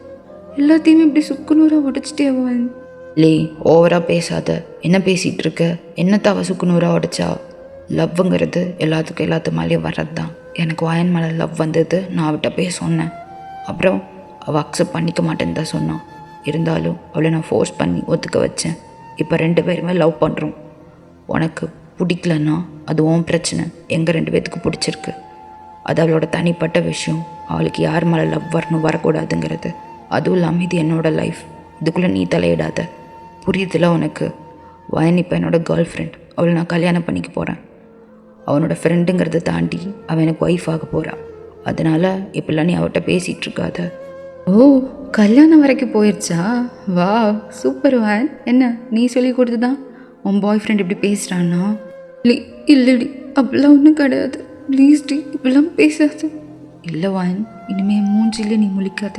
எல்லாத்தையுமே இப்படி சுக்குநூறாக உடைச்சிட்டே அவன். லே, ஓவராக பேசாத. என்ன பேசிகிட்டு இருக்க? என்னத்தை அவள் சுக்குநூறாக உடைச்சா? லவ்வுங்கிறது எல்லாத்து மேலேயும் வர்றது தான். எனக்கு வயன் மேலே லவ் வந்தது. நான் அவட்ட போய் சொன்னேன். அப்புறம் அவள் அக்செப்ட் பண்ணிக்க மாட்டேன்னு தான் சொன்னான். இருந்தாலும் அவளை நான் ஃபோர்ஸ் பண்ணி ஒத்துக்க வச்சேன். இப்போ 2 பேருமே லவ் பண்ணுறோம். உனக்கு பிடிக்கலன்னா அது உன் பிரச்சனை, எங்கள் 2 பேத்துக்கு பிடிச்சிருக்கு. அது அவளோட தனிப்பட்ட விஷயம். அவளுக்கு யார் மேலே லவ் வரணும் வரக்கூடாதுங்கிறது. அதுவும் இல்லாமல் இது என்னோட லைஃப், இதுக்குள்ளே நீ தலையிடாத. புரியுதுல உனக்கு? வயன் இப்போ என்னோட கேர்ள் ஃப்ரெண்ட். அவளை நான் கல்யாணம் பண்ணிக்க போகிறேன். அவனோட ஃப்ரெண்டுங்கிறத தாண்டி அவன் எனக்கு ஒய்ஃப் ஆக போகிறான். அதனால் இப்படிலாம் நீ அவட்ட பேசிகிட்டு இருக்காத. ஓ, கல்யாணம் வரைக்கும் போயிடுச்சா? வா, சூப்பர் வான். என்ன நீ சொல்லி கொடுத்து தான் உன் பாய் ஃப்ரெண்ட் இப்படி பேசுகிறான்னா? இல்லடி, அப்படிலாம் ஒன்றும் கிடையாது. ப்ளீஸ் டி, இப்படிலாம் பேசாது. இல்லை வான், இனிமேல் மூஞ்சியில் நீ முழிக்காத.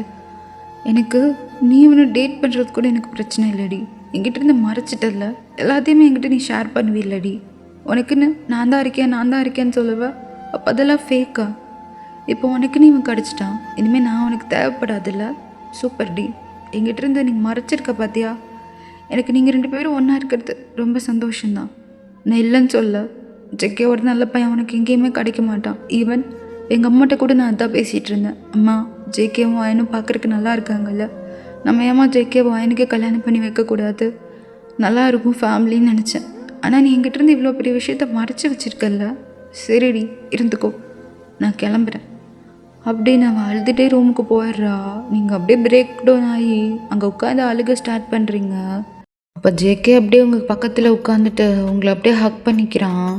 எனக்கு நீ ஒன்று டேட் பண்ணுறது கூட எனக்கு பிரச்சனை இல்லடி. என்கிட்ட இருந்து மறைச்சிட்டல, எல்லாத்தையுமே என்கிட்ட நீ ஷேர் பண்ணுவி இல்லடி. உனக்குன்னு நான் தான் இருக்கேன்னு சொல்லுவேன். அப்போ அதெல்லாம் ஃபேக்கா? இப்போ உனக்குன்னு இவன் கிடச்சிட்டான், இனிமேல் நான் உனக்கு தேவைப்படாதில்ல. சூப்பர் டி, என்கிட்ட இருந்து நீங்கள் மறைச்சிருக்க பார்த்தியா? எனக்கு நீங்கள் 2 பேரும் ஒன்றா இருக்கிறது ரொம்ப சந்தோஷம்தான். நான் இல்லைன்னு சொல்ல. ஜெக்கேவோட நல்ல பையன் உனக்கு எங்கேயுமே கிடைக்க மாட்டான். ஈவன் எங்கள் அம்மாட்ட கூட நான் அதான் பேசிகிட்டு இருந்தேன். அம்மா, ஜேகேவும் வாயனும் பார்க்குறக்கு நல்லா இருக்காங்கல்ல, நம்ம ஏமா ஜேகே வாயனுக்கே கல்யாணம் பண்ணி வைக்கக்கூடாது? நல்லா இருக்கும் ஃபேமிலின்னு நினச்சேன். ஆனால் நீ என்கிட்ட இருந்து இவ்வளோ பெரிய விஷயத்த மறைச்சி வச்சுருக்கல்ல. சரிடி, இருந்துக்கோ, நான் கிளம்புறேன். அப்படியே நான் அழுதுகிட்டே ரூமுக்கு போயிடுறா. நீங்கள் அப்படியே பிரேக் டவுன் ஆகி அங்கே உட்காந்து அழுக ஸ்டார்ட் பண்ணுறீங்க. அப்போ ஜேகே அப்படியே உங்கள் பக்கத்தில் உட்காந்துட்டு உங்களை அப்படியே ஹக் பண்ணிக்கிறான்.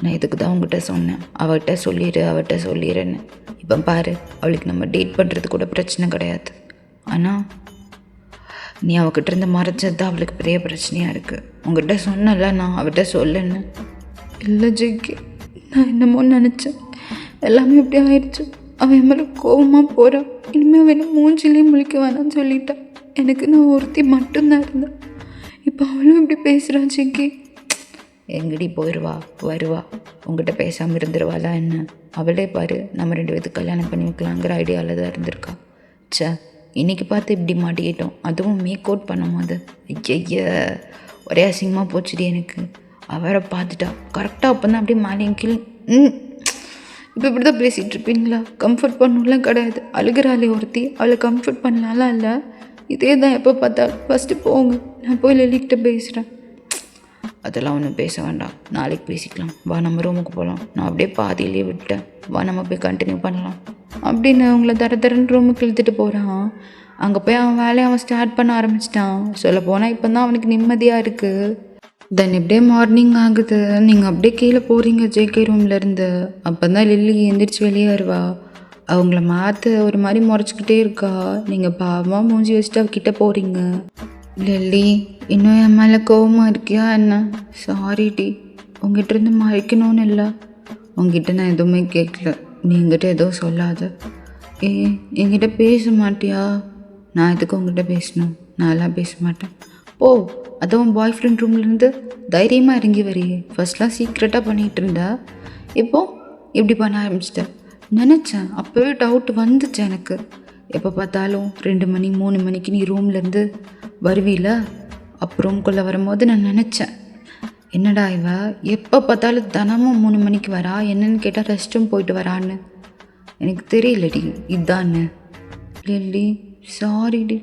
நான் இதுக்கு தான் உங்கள்கிட்ட சொன்னேன், அவகிட்ட சொல்லிடுறேன்னு. இப்போ பாரு, அவளுக்கு நம்ம டேட் பண்ணுறது கூட பிரச்சனை கிடையாது. ஆனால் நீ அவகிட்ட இருந்து மறைச்சது தான் அவளுக்கு பெரிய பிரச்சனையாக இருக்குது. உங்கள்கிட்ட சொன்னல நான் அவகிட்ட சொல்லுன்னு. இல்லை ஜேகே, நான் என்னமோ நினச்சேன், எல்லாமே எப்படி ஆயிடுச்சு. அவன் என் மேலே கோபமாக போகிறான். இனிமேல் அவனை மூஞ்சிலேயே முழிக்க வேணான்னு சொல்லிட்டான். எனக்கு நான் ஒருத்தி மட்டும்தான் இருந்தேன். இப்போ அவளும் இப்படி பேசுகிறான். ஜேகே எங்கடி போயிடுவா வருவா, உங்கள்கிட்ட பேசாமல் இருந்துருவாளா என்ன? அவளே பாரு, நம்ம 2 பேத்துக்கு கல்யாணம் பண்ணி வைக்கலாங்கிற ஐடியாவில் தான் இருந்திருக்கா. சே, இன்றைக்கி பார்த்து இப்படி மாட்டிக்கிட்டோம், அதுவும் மேக் அவுட் பண்ணும் போது. ஐய, ஒரே அசிங்கமாக போச்சுடி எனக்கு. அவரை பார்த்துட்டா கரெக்டாக அப்போ தான் அப்படியே மேலேயும் கீழே. இப்போ இப்படி தான் பேசிகிட்டு இருப்பீங்களா? கம்ஃபர்ட் பண்ணலாம் கிடையாது. அழுகிறாளே ஒருத்தி, அவளை கம்ஃபர்ட் பண்ணலாம்லாம் இல்லை. இதே தான் எப்போ பார்த்தாலும். ஃபஸ்ட்டு போங்க, நான் போய் லலிக்கிட்ட பேசுகிறேன். அதெல்லாம் ஒன்றும் பேச வேண்டாம், நாளைக்கு பேசிக்கலாம். வா, நம்ம ரூமுக்கு போகலாம். நான் அப்படியே பாதியிலே விட்டேன். வா, நம்ம போய் கண்டினியூ பண்ணலாம் அப்படின்னு அவங்கள தரன்னு ரூமுக்கு இழுத்துட்டு போகிறான். அங்கே போய் அவன் வேலையை அவன் ஸ்டார்ட் பண்ண ஆரம்பிச்சிட்டான். சொல்ல போனால் இப்போ தான் அவனுக்கு நிம்மதியாக இருக்குது. தென் எப்படியே மார்னிங் ஆகுது. நீங்கள் அப்படியே கீழே போகிறீங்க ஜேகே ரூம்லேருந்து. அப்போ தான் லில்லி எந்திரிச்சு வெளியே வருவா. அவங்கள மாற்ற ஒரு மாதிரி முறைச்சிக்கிட்டே இருக்கா. நீங்கள் பாவமாக மூஞ்சி வச்சுட்டு அவகிட்ட போகிறீங்க. லில்லி, இன்னும் என் மேலே கோவமாக இருக்கியா என்ன? சாரிடி, உங்ககிட்ட இருந்து மறைக்கணும்னு இல்லை. உங்ககிட்ட நான் எதுவுமே கேட்கல, நீ என்கிட்ட எதுவும் சொல்லாத. என்கிட்ட பேச மாட்டியா? நான் எதுக்கு உங்ககிட்ட பேசணும்? நான்லாம் பேச மாட்டேன். ஓ, அதுவும் பாய் ஃப்ரெண்ட் ரூம்லேருந்து தைரியமாக இறங்கி வரையே. ஃபர்ஸ்ட்லாம் சீக்ரெட்டாக பண்ணிகிட்டு இருந்தா, இப்போது இப்படி பண்ண ஆரம்பிச்சிட்டேன். நினச்சேன், அப்போவே டவுட் வந்துச்சு எனக்கு. எப்போ பார்த்தாலும் 2 மணி 3 மணிக்கு நீ ரூம்லேருந்து வருவீல. அப்போ ரூம்குள்ளே வரும்போது நான் நினச்சேன், என்னடா இவ எப்போ பார்த்தாலும் தினமும் 3 மணிக்கு வரா, என்னன்னு கேட்டால் ரெஸ்ட் ரூம் போயிட்டு வரான்னு. எனக்கு தெரியலடி இதான்னு. லில்லி, சாரிடி.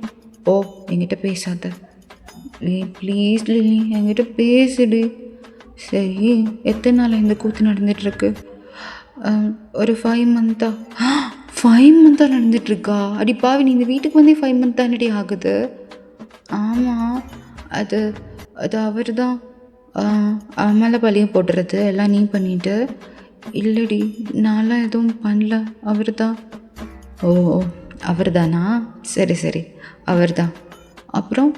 ஓ, என்கிட்ட பேசாத ப்ளீஸ் லில்லி, என்கிட்ட பேசுடி. சரி, எத்தனை நாள் இந்த கூத்து நடந்துகிட்ருக்கு? ஒரு 5 மந்த்தா? 5 மந்த்தாக நடந்துகிட்ருக்கா? அடி பாவி, நீ இந்த வீட்டுக்கு வந்து 5 மந்த் தானடி ஆகுது? ஆமாம், அது அவர் தான் அவன் மேலே பழிய போட்டுறது எல்லாம் நீ பண்ணிட்டு. இல்லடி, நான்லாம் எதுவும் பண்ணல, அவர் தான். ஓ, அவர் தானா? சரி, அவர் தான். அப்புறம்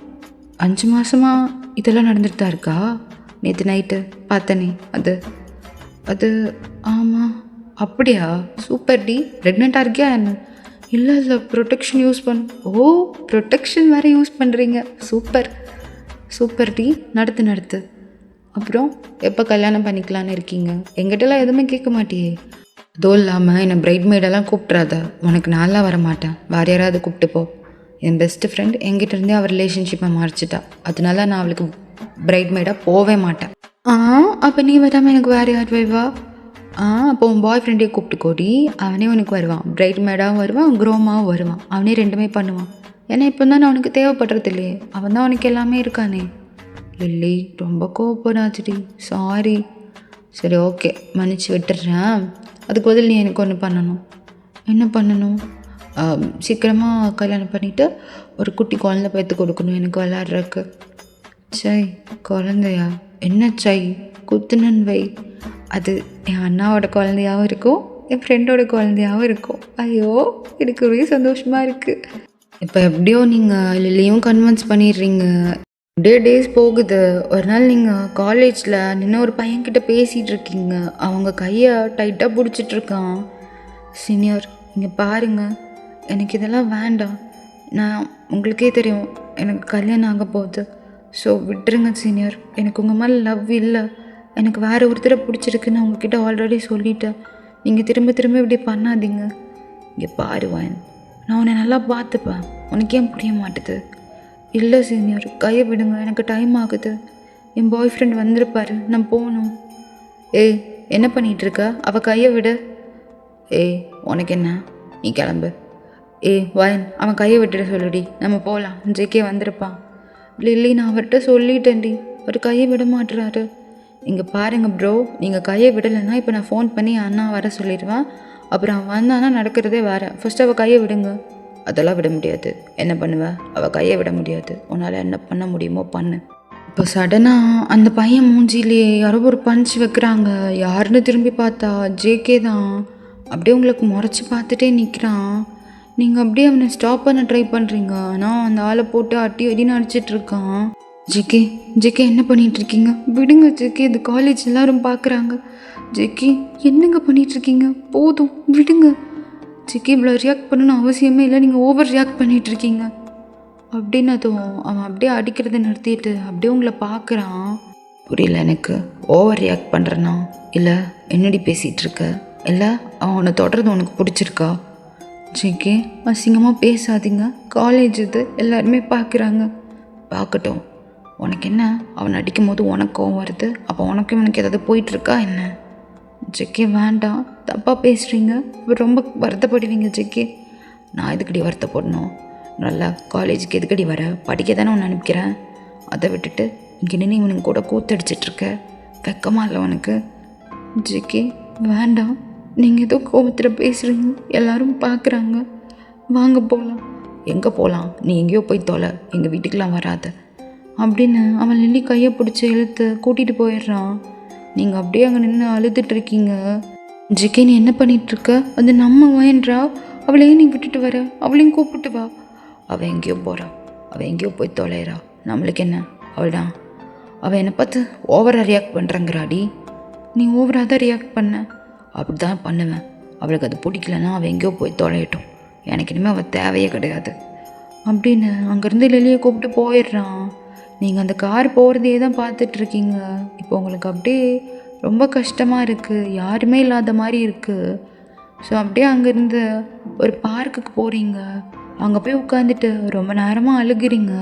5 மாதமாக இதெல்லாம் நடந்துட்டு தான் இருக்கா? நேற்று நைட்டு பார்த்தனே அது ஆமாம். அப்படியா? சூப்பர் டி. ப்ரெக்னெண்ட்டாக இருக்கியா என்ன? இல்லை, ப்ரொடெக்ஷன் யூஸ் ஓ, ப்ரொடெக்ஷன் வேறு யூஸ் பண்ணுறீங்க. சூப்பர் டி. நடத்து. அப்புறம் எப்போ கல்யாணம் பண்ணிக்கலான்னு இருக்கீங்க? எங்கிட்டலாம் எதுவுமே கேட்க மாட்டியே. அதுவும் இல்லாமல் என்னை பிரைட் மெய்டெல்லாம் கூப்பிட்றாத. உனக்கு நான்லாம் வர மாட்டேன், வேறு யாராவது கூப்பிட்டு போ. என் பெஸ்ட்டு ஃப்ரெண்ட் என்கிட்ட இருந்தே அவள் ரிலேஷன்ஷிப்பை மறைச்சிட்டா. அதனால நான் அவளுக்கு பிரைட் மெய்டாக போவே மாட்டேன். அப்போ நீ வராமல் எனக்கு வேறு யார் வைவா? அப்போ உன் பாய் ஃப்ரெண்டே கூப்பிட்டுக்கோடி. அவனே உனக்கு வருவான். பிரைட் மேடாகவும் வருவான், குரோமாவும் வருவான். அவனே ரெண்டுமே பண்ணுவான். ஏன்னா இப்போ தானே அவனுக்கு தேவைப்படுறது இல்லையே, அவன் தான் அவனுக்கு எல்லாமே இருக்கானே. லில்லி ரொம்ப கோவப்படாதடி, சாரி. சரி ஓகே, மன்னிச்சு விட்டுடுறேன். அதுக்கு பதில் நீ எனக்கு ஒன்று பண்ணணும். என்ன பண்ணணும்? சீக்கிரமாக கல்யாணம் பண்ணிவிட்டு ஒரு குட்டி குழந்தை பார்த்து கொடுக்கணும் எனக்கு விளையாடுறக்கு. சை, குழந்தையா? என்ன சை, குத்துனன் வை. அது என் அண்ணாவோட குழந்தையாகவும் இருக்கும், என் ஃப்ரெண்டோட குழந்தையாகவும் இருக்கும். ஐயோ, எனக்கு ஒரே சந்தோஷமாக இருக்குது. இப்போ எப்படியோ நீங்கள் லில்லியும் கன்வின்ஸ் பண்ணிடுறீங்க. அப்படியே டேஸ் போகுது. ஒரு நாள் நீங்கள் காலேஜில் நின்று ஒரு பையன்கிட்ட பேசிகிட்டு இருக்கீங்க. அவங்க கையை டைட்டாக பிடிச்சிட்ருக்கான். சீனியர், இங்கே பாருங்கள், எனக்கு இதெல்லாம் வேண்டாம். நான் உங்களுக்கே தெரியும் எனக்கு கல்யாணம் ஆக போகுது. ஸோ விட்டுருங்க சீனியர். எனக்கு உங்கள் மேலே லவ் இல்லை, எனக்கு வேறு ஒருத்தரை பிடிச்சிருக்குன்னு உங்ககிட்ட ஆல்ரெடி சொல்லிட்டேன். நீங்கள் திரும்ப திரும்ப இப்படி பண்ணாதீங்க. இங்கே பாருவேன், நான் உன்னை நல்லா பார்த்துப்பேன். உனக்கு ஏன் புரிய மாட்டுது? இல்லை சீனியர், கையை விடுங்க, எனக்கு டைம் ஆகுது. என் பாய் ஃப்ரெண்ட் வந்திருப்பாரு, நான் போகணும். ஏய், என்ன பண்ணிகிட்ருக்க? அவள் கையை விடு. ஏய், உனக்கு என்ன? நீ கிளம்பு. ஏய் வயன், அவன் கையை விட்டுட சொல்லுடி, நம்ம போகலாம். ஜேகே வந்திருப்பான். லில்லி, நான் அவர்கிட்ட சொல்லிட்டேன்டி, அவர் கையை விட மாட்டுறாரு. இங்கே பாருங்கள் ப்ரோ, நீங்கள் கையை விடலைன்னா இப்போ நான் ஃபோன் பண்ணி அண்ணா வர சொல்லிடுவேன். அப்புறம் அவன் வந்தானா நடக்கிறதே வேறு. ஃபஸ்ட்டு அவள் கையை விடுங்க. அதெல்லாம் விட முடியாது. என்ன பண்ணுவேன்? அவள் கையை விட முடியாது. உன்னால் என்ன பண்ண முடியுமோ பண்ணு. இப்போ சடனாக அந்த பையன் மூஞ்சிலே யாரோ ஒரு பஞ்ச் வைக்கிறாங்க. யாருன்னு திரும்பி பார்த்தா ஜேகே தான். அப்படியே உங்களுக்கு முறைச்சி பார்த்துட்டே நிற்கிறான். நீங்கள் அப்படியே அவனை ஸ்டாப் பண்ண ட்ரை பண்ணுறீங்க, ஆனால் அந்த ஆளை போட்டு அடி அடின்னு அடிச்சிட்ருக்கான். ஜேகே, ஜேகே என்ன பண்ணிகிட்ருக்கீங்க? விடுங்க ஜேகே, இது காலேஜ் எல்லோரும் பார்க்குறாங்க. ஜேகே, என்னங்க பண்ணிகிட்ருக்கீங்க? போதும் விடுங்க. ஜேகே, இவ்வளோ ரியாக்ட் பண்ணணும்னு அவசியமே இல்லை, நீங்கள் ஓவர் ரியாக்ட் பண்ணிகிட்ருக்கீங்க அப்படின்னதும் அவன் அப்படியே அடிக்கிறத நிறுத்திட்டு அப்படியே உங்களை பார்க்குறான். புரியல எனக்கு. ஓவர் ரியாக்ட் பண்ணுறேன்னா? இல்லை என்னடி பேசிகிட்ருக்க? இல்லை அவனை தொடர்றது உனக்கு பிடிச்சிருக்கா? ஜேகே, அசிங்கமாக பேசாதீங்க, காலேஜ் இது, எல்லாருமே பார்க்குறாங்க. பார்க்கட்டும், உனக்கு என்ன? அவனை அடிக்கும் போது உனக்கு கோவம் வருது, அப்போ உனக்கும் எனக்கு ஏதாவது போயிட்டுருக்கா என்ன? ஜேகே வேண்டாம், தப்பாக பேசுகிறீங்க, ரொம்ப வருத்தப்படுவீங்க ஜேகே. நான் எதுக்கடி வருத்தப்படணும்? நல்லா காலேஜுக்கு எதுக்கடி வர? படிக்க தானே உன்னை அனுப்பிக்கிறேன். அதை விட்டுட்டு இங்கே நின்று இவனுக்கு கூட கூத்தடிச்சிட்ருக்க, வெக்கமா இல்லை உனக்கு? ஜேகே வேண்டாம், நீங்கள் ஏதோ கோபத்தில் பேசுகிறீங்க, எல்லோரும் பார்க்குறாங்க, வாங்க போகலாம். எங்கே போகலாம்? நீ எங்கேயோ போய் தொலை, எங்கள் வீட்டுக்கெலாம் வராத அப்படின்னு அவன் லில்லி கையை பிடிச்சி இழுத்து கூட்டிகிட்டு போயிடுறான். நீங்கள் அப்படியே அங்கே நின்று அழுதுட்ருக்கீங்க. ஜேகே, நீ என்ன பண்ணிகிட்ருக்க? அது நம்ம வயன்றா, அவளையும் நீ விட்டுட்டு வர, அவளையும் கூப்பிட்டு வா. அவள் எங்கேயோ போகிறா, அவள் எங்கேயோ போய் தொலைகிறா, நம்மளுக்கு என்ன? அவள் தான், அவள் என்னை பார்த்து ஓவராக ரியாக்ட் பண்ணுறங்கிறாடி. நீ ஓவராக தான் ரியாக்ட் பண்ண. அப்படி தான் பண்ணுவேன். அவளுக்கு அது பிடிக்கலன்னா அவள் எங்கேயோ போய் தொலையட்டும், எனக்கு இனிமேல் அவள் தேவையே கிடையாது அப்படின்னு அங்கேருந்து லில்லியை கூப்பிட்டு போயிடுறான். நீங்கள் அந்த கார் போகிறதையே தான் பார்த்துட்ருக்கீங்க. இப்போ உங்களுக்கு அப்படியே ரொம்ப கஷ்டமாக இருக்குது, யாருமே இல்லாத மாதிரி இருக்குது. ஸோ அப்படியே அங்கேருந்து ஒரு பார்க்குக்கு போகிறீங்க. அங்கே போய் உட்காந்துட்டு ரொம்ப நேரமாக அழுகிறீங்க.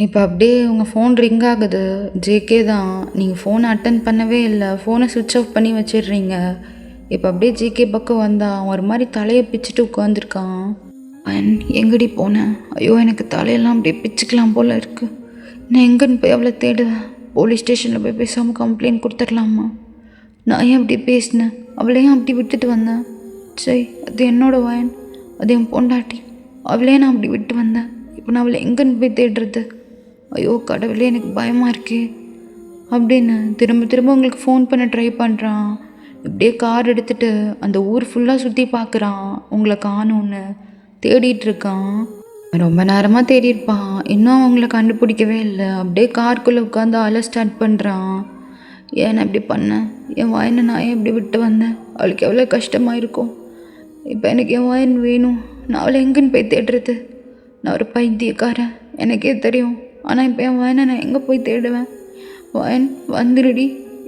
இப்போ அப்படியே உங்கள் ஃபோன் ரிங் ஆகுது. ஜேகே தான். நீங்கள் ஃபோனை அட்டன் பண்ணவே இல்லை, ஃபோனை சுவிட்ச் ஆஃப் பண்ணி வச்சிடுறீங்க. இப்போ அப்படியே ஜேகே பக்கம் வந்தான். ஒரு மாதிரி தலையை பிச்சுட்டு உட்காந்துருக்கான். எங்கடி போனேன்? ஐயோ, எனக்கு தலையெல்லாம் அப்படியே பிச்சுக்கலாம் போல் இருக்குது. நான் எங்கன்னு போய் அவளை தேடுவேன்? போலீஸ் ஸ்டேஷனில் போய் பேசாமல் கம்ப்ளைண்ட் கொடுத்துடலாமா? நான் ஏன் அப்படி பேசினேன்? அவளையும் அப்படி விட்டுட்டு வந்தேன். சரி, அது என்னோடய வயன், அது என் பொண்டாட்டி, அவளே நான் அப்படி விட்டு வந்தேன். இப்போ நான் அவளை எங்கன்னு போய் தேடுறது? ஐயோ கடவுளே, எனக்கு பயமாக இருக்கே அப்படின்னு திரும்ப திரும்ப உங்களுக்கு ஃபோன் பண்ண ட்ரை பண்ணுறான். இப்படியே கார் எடுத்துகிட்டு அந்த ஊர் ஃபுல்லாக சுற்றி பார்க்குறான். உங்களை காணோன்னு தேடிட்டுருக்கான். ரொம்ப நேரமாக தேடியிருப்பான், இன்னும் அவங்கள கண்டுபிடிக்கவே இல்லை. அப்படியே காருக்குள்ளே உட்காந்து அழ ஸ்டார்ட் பண்ணுறான். ஏன் இப்படி பண்ணேன்? என் வாயனை நான் ஏன் இப்படி விட்டு வந்தேன்? அவளுக்கு எவ்வளோ கஷ்டமாக இருக்கும். இப்போ எனக்கு என் வாயன் வேணும். நான் அவளை எங்கேன்னு போய் தேடுறது? நான் ஒரு பைத்தியக்காரன், எனக்கே தெரியும். ஆனால் இப்போ என் வாயனை நான் எங்கே போய் தேடுவேன்? வாயன் வந்துடுடி,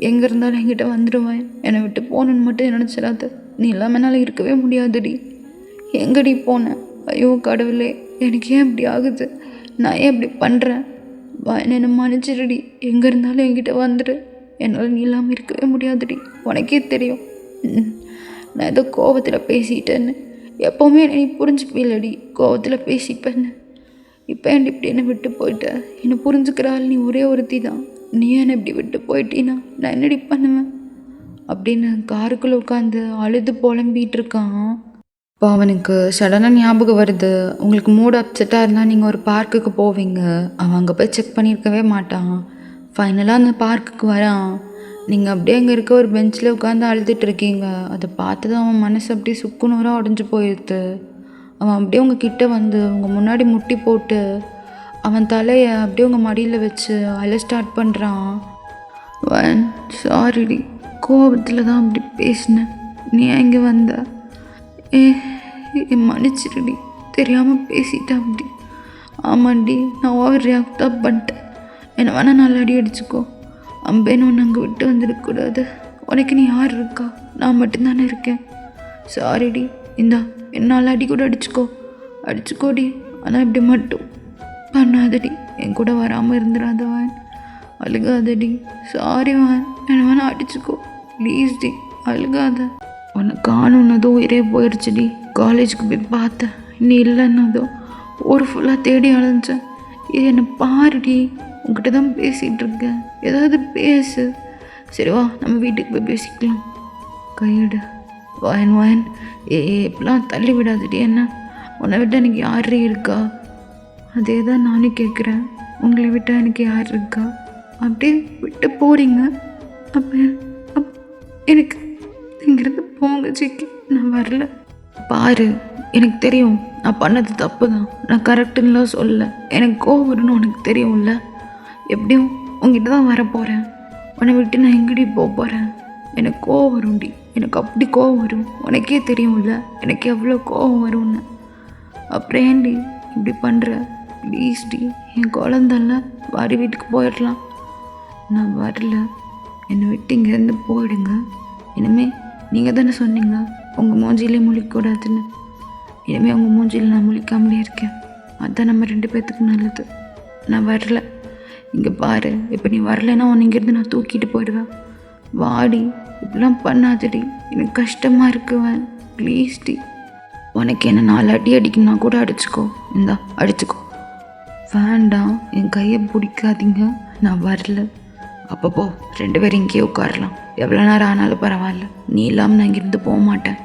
எங்கே இருந்தாலும் என்கிட்ட வந்துடுவேன். என்னை விட்டு போகணுன்னு மட்டும் நினச்சிடாத. நீ இல்லாமல் என்னால் இருக்கவே முடியாதுடி. எங்கடி போனேன்? ஐயோ கடவுளே, எனக்கு ஏன் இப்படி ஆகுது? நான் ஏன் இப்படி பண்ணுறேன்? வாயன் என்னை மன்னிச்சிடுடி. எங்கே இருந்தாலும் என்கிட்ட வந்துடு. என்னால் நீ இல்லாமல் இருக்கவே முடியாதுடி. உனக்கே தெரியும் நான் ஏதோ கோவத்தில் பேசிட்டேன்னு. எப்போவுமே நீ புரிஞ்சுக்கவில்லடி, கோவத்தில் பேசிப்பேன்னு. இப்போ ஏன் இப்படி என்னை விட்டு போயிட்ட? என்னை புரிஞ்சுக்கிறாள் நீ ஒரே ஒருத்தி தான். நீ என்னை இப்படி விட்டு போயிட்டீன்னா நான் என்னடி பண்ணுவேன் அப்படின்னு காருக்குள்ளே உட்காந்து அழுது புலம்பிகிட்டு இருக்கான். இப்போ அவனுக்கு சடனாக ஞாபகம் வருது, உங்களுக்கு மூட் அப்செட்டாக இருந்தால் நீங்கள் ஒரு பார்க்குக்கு போவீங்க. அவன் அங்கே போய் செக் பண்ணியிருக்கவே மாட்டான். ஃபைனலாக அந்த பார்க்குக்கு வரான். நீங்கள் அப்படியே அங்கே இருக்க ஒரு பெஞ்சில் உட்காந்து அழுதுட்டு இருக்கீங்க. அதை பார்த்து தான் அவன் மனசு அப்படியே சுக்குநூறாக உடஞ்சி போயிடுது. அவன் அப்படியே உங்கள் கிட்டே வந்து உங்கள் முன்னாடி முட்டி போட்டு அவன் தலையை அப்படியே உங்கள் மடியில் வச்சு அழ ஸ்டார்ட் பண்ணுறான். வன் சாரிடி, கோபத்தில் தான் அப்படி பேசினேன். நீ எங்கே வந்த? மன்னிச்சிருடி, தெரியாமல் பேசிட்டேன் அப்படி. ஆமாண்டி, நான் ஓவர் ரியாக்ட் தான் பண்ணிட்டேன். என்னை வேணால் நல்லா அடி அடிச்சுக்கோ. அம்பேன்னு ஒன்று அங்கே விட்டு வந்துடக்கூடாது. உனக்கு நீ யார் இருக்கா? நான் மட்டும்தானே இருக்கேன். சாரிடி, இந்தா என்னால் அடி கூட அடிச்சுக்கோடி. ஆனால் இப்படி மட்டும் பண்ணாதடி. என் கூட வராமல் இருந்துடாதவன். அழுகாதடி. சாரி வான், என்னை வேணா அடிச்சுக்கோ ப்ளீஸ் டி, அழுகாத. உன்னை காணுன்னதும் உயிரே போயிடுச்சுடி. காலேஜுக்கு போய் பார்த்தேன், நீ இல்லைன்னதும் ஊர் ஃபுல்லாக தேடி அலைஞ்சேன். இது என்னை பாருடி, உங்ககிட்ட தான் பேசிகிட்டு இருக்கேன். ஏதாவது பேசு. சரி வா, நம்ம வீட்டுக்கு போய் பேசிக்கலாம். கையெடு. வாயன் இப்பெல்லாம் தள்ளி விடாதடி. என்ன, உன்னை விட்டு எனக்கு யார் இருக்கா? அதே தான் நானும் கேட்குறேன். உங்களை விட்டால் எனக்கு யார் இருக்கா? அப்படியே விட்டு போகிறீங்க. அப்போ எனக்கு இங்கிருந்து போங்க ஜிக்கி, நான் வரல. பாரு, எனக்கு தெரியும் நான் பண்ணது தப்பு தான். நான் கரெக்டுன்னுலாம் சொல்ல. எனக்கு கோவம் வரும்னு உனக்கு தெரியும்ல. எப்படியும் உங்ககிட்ட தான் வரப்போகிறேன். உன்னை விட்டு நான் எங்கடி போகிறேன்? எனக்கு கோவம் வரும்டி, எனக்கு அப்படி கோவம் வரும். உனக்கே தெரியும்ல எனக்கு எவ்வளோ கோவம் வரும்னு. அப்புறம் ஏன்டி இப்படி பண்ணுற? ப்ளீஸ் டி, என் குழந்தல்ல, வாரி வீட்டுக்கு போயிடலாம். நான் வரல, என்னை விட்டு இங்கேருந்து போயிடுங்க. இனிமேல் நீங்கள் தானே சொன்னீங்க உங்கள் மூஞ்சிலே முழிக்கக்கூடாதுன்னு. இனிமேல் உங்கள் மூஞ்சியில் நான் முழிக்காமலே இருக்கேன். அதுதான் நம்ம 2 பேர்த்துக்கு நல்லது. நான் வரல. இங்கே பாரு, இப்போ நீ வரலைன்னா உன்னை இங்கேருந்து நான் தூக்கிட்டு போயிடுவேன். வாடி, இப்படிலாம் பண்ணாதடி, எனக்கு கஷ்டமாக இருக்குவேன். Please D. உனக்கு என்ன 4 அடி அடிக்கணும்னா கூட அடிச்சுக்கோ. இந்தா அடிச்சுக்கோ. வேண்டாம், என் கையை பிடிக்காதீங்க. நான் வரல. அப்பப்போ 2 பேரும் இங்கேயே உட்காரலாம். எவ்வளோ நேரம் ஆனாலும் பரவாயில்ல. நீ இல்லாமல் நான் இங்கேருந்து போக மாட்டேன்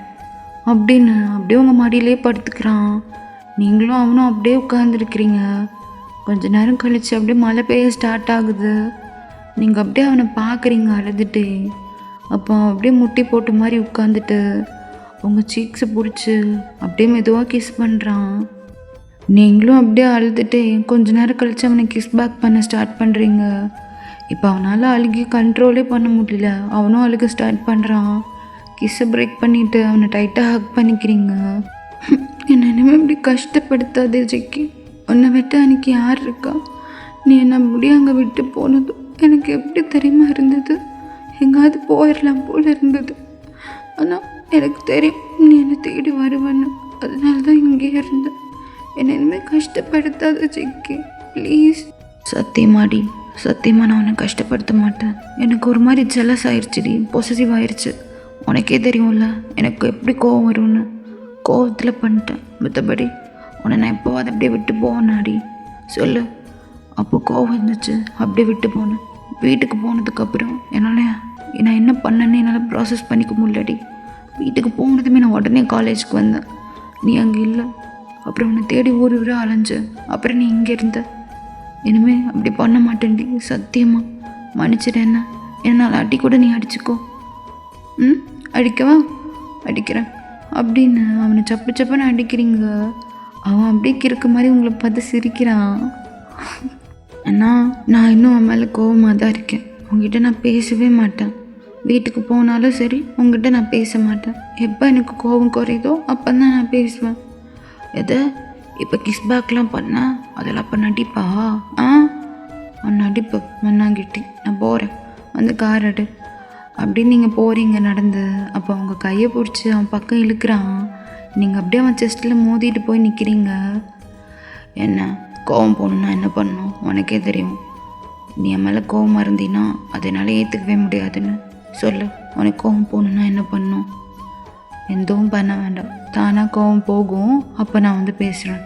அப்படின்னு அப்படியே உங்கள் மடியிலே படுத்துக்கிறான். நீங்களும் அவனும் அப்படியே உட்காந்துருக்கிறீங்க. கொஞ்ச நேரம் கழித்து அப்படியே மழை பெய்ய ஸ்டார்ட் ஆகுது. நீங்கள் அப்படியே அவனை பார்க்குறீங்க அழுதுட்டு. அப்போ அப்படியே முட்டி போட்ட மாதிரி உட்காந்துட்டு உங்கள் சீக்ஸை பிடிச்சி அப்படியே மெதுவாக கிஸ் பண்ணுறான். நீங்களும் அப்படியே அழுதுட்டு கொஞ்ச நேரம் கழித்து அவனை கிஸ் பேக் பண்ண ஸ்டார்ட் பண்ணுறீங்க. இப்போ அவனால் அழுகி கண்ட்ரோலே பண்ண முடியல. அவனும் அழுக ஸ்டார்ட் பண்ணுறான். கிஸ்ஸை பிரேக் பண்ணிவிட்டு அவனை டைட்டாக ஹக் பண்ணிக்கிறீங்க. என்னை இனிமேல் இப்படி கஷ்டப்படுத்தாதே ஜெக்கி. உன்னை விட்டு எனக்கு யார் இருக்கா? நீ என்னை அப்படியே அங்கே விட்டு போனதும் எனக்கு எப்படி தெரியுமா இருந்தது? எங்காவது போயிடலாம் போல் இருந்தது. ஆனால் எனக்கு தெரியும் நீ என்னை தேடி வருவேன்னு. அதனால தான் இங்கே இருந்தேன். என்னை இனிமேல் கஷ்டப்படுத்தாத ஜெக்கி, ப்ளீஸ். சத்தியமாடி, சத்தியமாக நான் உன்னை கஷ்டப்படுத்த மாட்டேன். எனக்கு ஒரு மாதிரி ஜெலஸ் ஆயிடுச்சுடி, பொசசிவ் ஆயிடுச்சு. உனக்கே தெரியும்ல எனக்கு எப்படி கோவம் வரும்னு. கோவத்தில் பண்ணிட்டேன். மற்றபடி உன்னை நான் எப்போவாது அப்படியே விட்டு போவேனாடி சொல்லு. அப்போ கோவம் இருந்துச்சு, அப்படியே விட்டு போனேன். வீட்டுக்கு போனதுக்கப்புறம் என்னால் நான் என்ன பண்ணேன்னு என்னால் ப்ராசஸ் பண்ணிக்க முடியலடி. வீட்டுக்கு போனதுமே நான் உடனே காலேஜுக்கு வந்தேன். நீ அங்கே இல்லை. அப்புறம் உன்னை தேடி ஊர் ஊராக அலைஞ்சேன். அப்புறம் நீ இங்கே இருந்த. இனிமேல் அப்படி பண்ண மாட்டேன்டி, சத்தியமாக. மன்னிச்சிட. என்ன என்னால் அடி கூட நீ அடிச்சுக்கோ. அடிக்கவா? அடிக்கிறேன் அப்படின்னு அவனை சப்பு சப்புன்னு அடிக்கிறீங்க. அவன் அப்படியே கிறுக்கு மாதிரி உங்களை பார்த்து சிரிக்கிறான். அண்ணா, நான் இன்னும் அவன் மேலே கோவமாக தான் இருக்கேன். உங்ககிட்ட நான் பேசவே மாட்டேன். வீட்டுக்கு போனாலும் சரி உங்ககிட்ட நான் பேச மாட்டேன். எப்போ எனக்கு கோவம் குறையுதோ அப்போ தான் நான் பேசுவேன். எதை இப்போ கிஸ் பேக்லாம் பண்ணேன், அதெல்லாம் அப்போ நடிப்பா? அவன் நடிப்பு மண்ணாங்கிட்டி. நான் போகிறேன், வந்து கார் எடு அப்படின்னு நீங்கள் போகிறீங்க நடந்து. அப்போ அவங்க கையை பிடிச்சி அவன் பக்கம் இழுக்கிறான். நீங்கள் அப்படியே அவன் செஸ்ட்டில் மோதிட்டு போய் நிற்கிறீங்க. என்ன கோவம் போகணுன்னா என்ன பண்ணணும் உனக்கே தெரியும். நீ என் மேலே கோவமாக இருந்தீன்னா அதை என்னால் ஏற்றுக்கவே முடியாதுன்னு சொல்லு. உனக்கு கோவம் போகணுன்னா என்ன பண்ணணும்? எதுவும் பண்ண வேண்டாம், தானாக கோவம் போகும், அப்போ நான் வந்து பேசுகிறேன்.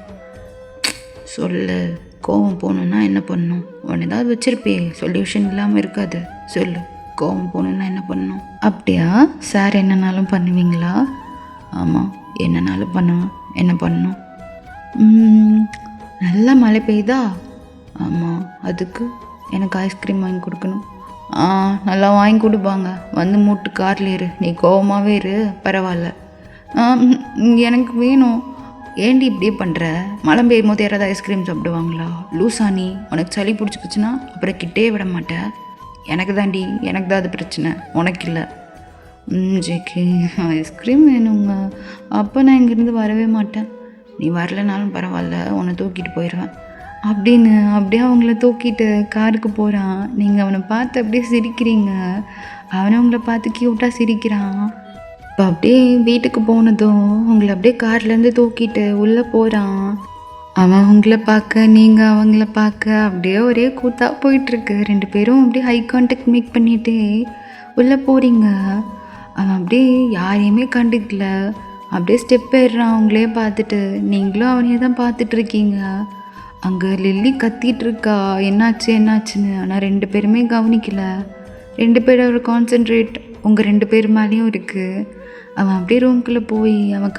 சொல்லு, கோவம் போகணுன்னா என்ன பண்ணணும்? உன்னை ஏதாவது வச்சுருப்பே, சொல்யூஷன் இல்லாமல் இருக்காது. சொல்லு, கோவம் போகணுன்னா என்ன பண்ணணும்? அப்படியா சார், என்னன்னாலும் பண்ணுவீங்களா? ஆமாம், என்னன்னாலும் பண்ணுவேன். என்ன பண்ணணும்? நல்லா மழை பெய்யுதா? ஆமாம், அதுக்கு எனக்கு ஐஸ்கிரீம் வாங்கி கொடுக்கணும். நல்லா வாங்கி கொடுப்பாங்க, வந்து மூட்டு காரில் இரு, நீ கோவமாகவே இரு, பரவாயில்ல. எனக்கு வேணும். ஏண்டி இப்படியே பண்ணுற? மழை பெய்யும் போது யாராவது ஐஸ்கிரீம் சாப்பிடுவாங்களா? லூசா நீ? உனக்கு சளி பிடிச்சிக்கிச்சுன்னா அப்புறம் கிட்டே விட மாட்டேன். எனக்கு தாண்டி, எனக்கு தான் அது பிரச்சனை, உனக்கு இல்லை. ஜேகே, ஐஸ்கிரீம் வேணுங்க. அப்போ நான் இங்கேருந்து வரவே மாட்டேன். நீ வரலனாலும் பரவாயில்ல, உன்னை தூக்கிட்டு போயிடுவேன் அப்படின்னு அப்படியே அவங்கள தூக்கிட்டு காருக்கு போகிறான். நீங்கள் அவனை பார்த்து அப்படியே சிரிக்கிறீங்க, அவனை உங்களை பார்த்து க்யூட்டாக சிரிக்கிறான். இப்போ அப்படியே வீட்டுக்கு போனதும் உங்களை அப்படியே கார்லேருந்து தூக்கிட்டு உள்ளே போகிறான். அவன் உங்களை பார்க்க, நீங்கள் அவங்கள பார்க்க, அப்படியே ஒரே கூத்தாக போயிட்டுருக்கு. 2 பேரும் அப்படியே ஹை கான்டாக்ட் மேக் பண்ணிகிட்டே உள்ளே போகிறீங்க. அவன் அப்படியே யாரையுமே கண்டுக்கல, அப்படியே ஸ்டெப் ஏறுறான் அவங்களே பார்த்துட்டு. நீங்களும் அவனையே தான் பார்த்துட்ருக்கீங்க. அங்கே லில்லி கத்திட்டு இருக்கா, என்னாச்சு என்னாச்சுன்னு. ஆனால் 2 பேருமே கவனிக்கல. 2 பேரோட கான்சென்ட்ரேட் உங்கள் 2 பேர் மேலேயும் இருக்குது. அவன் அப்படியே ரூம்குள்ளே போய் அவன்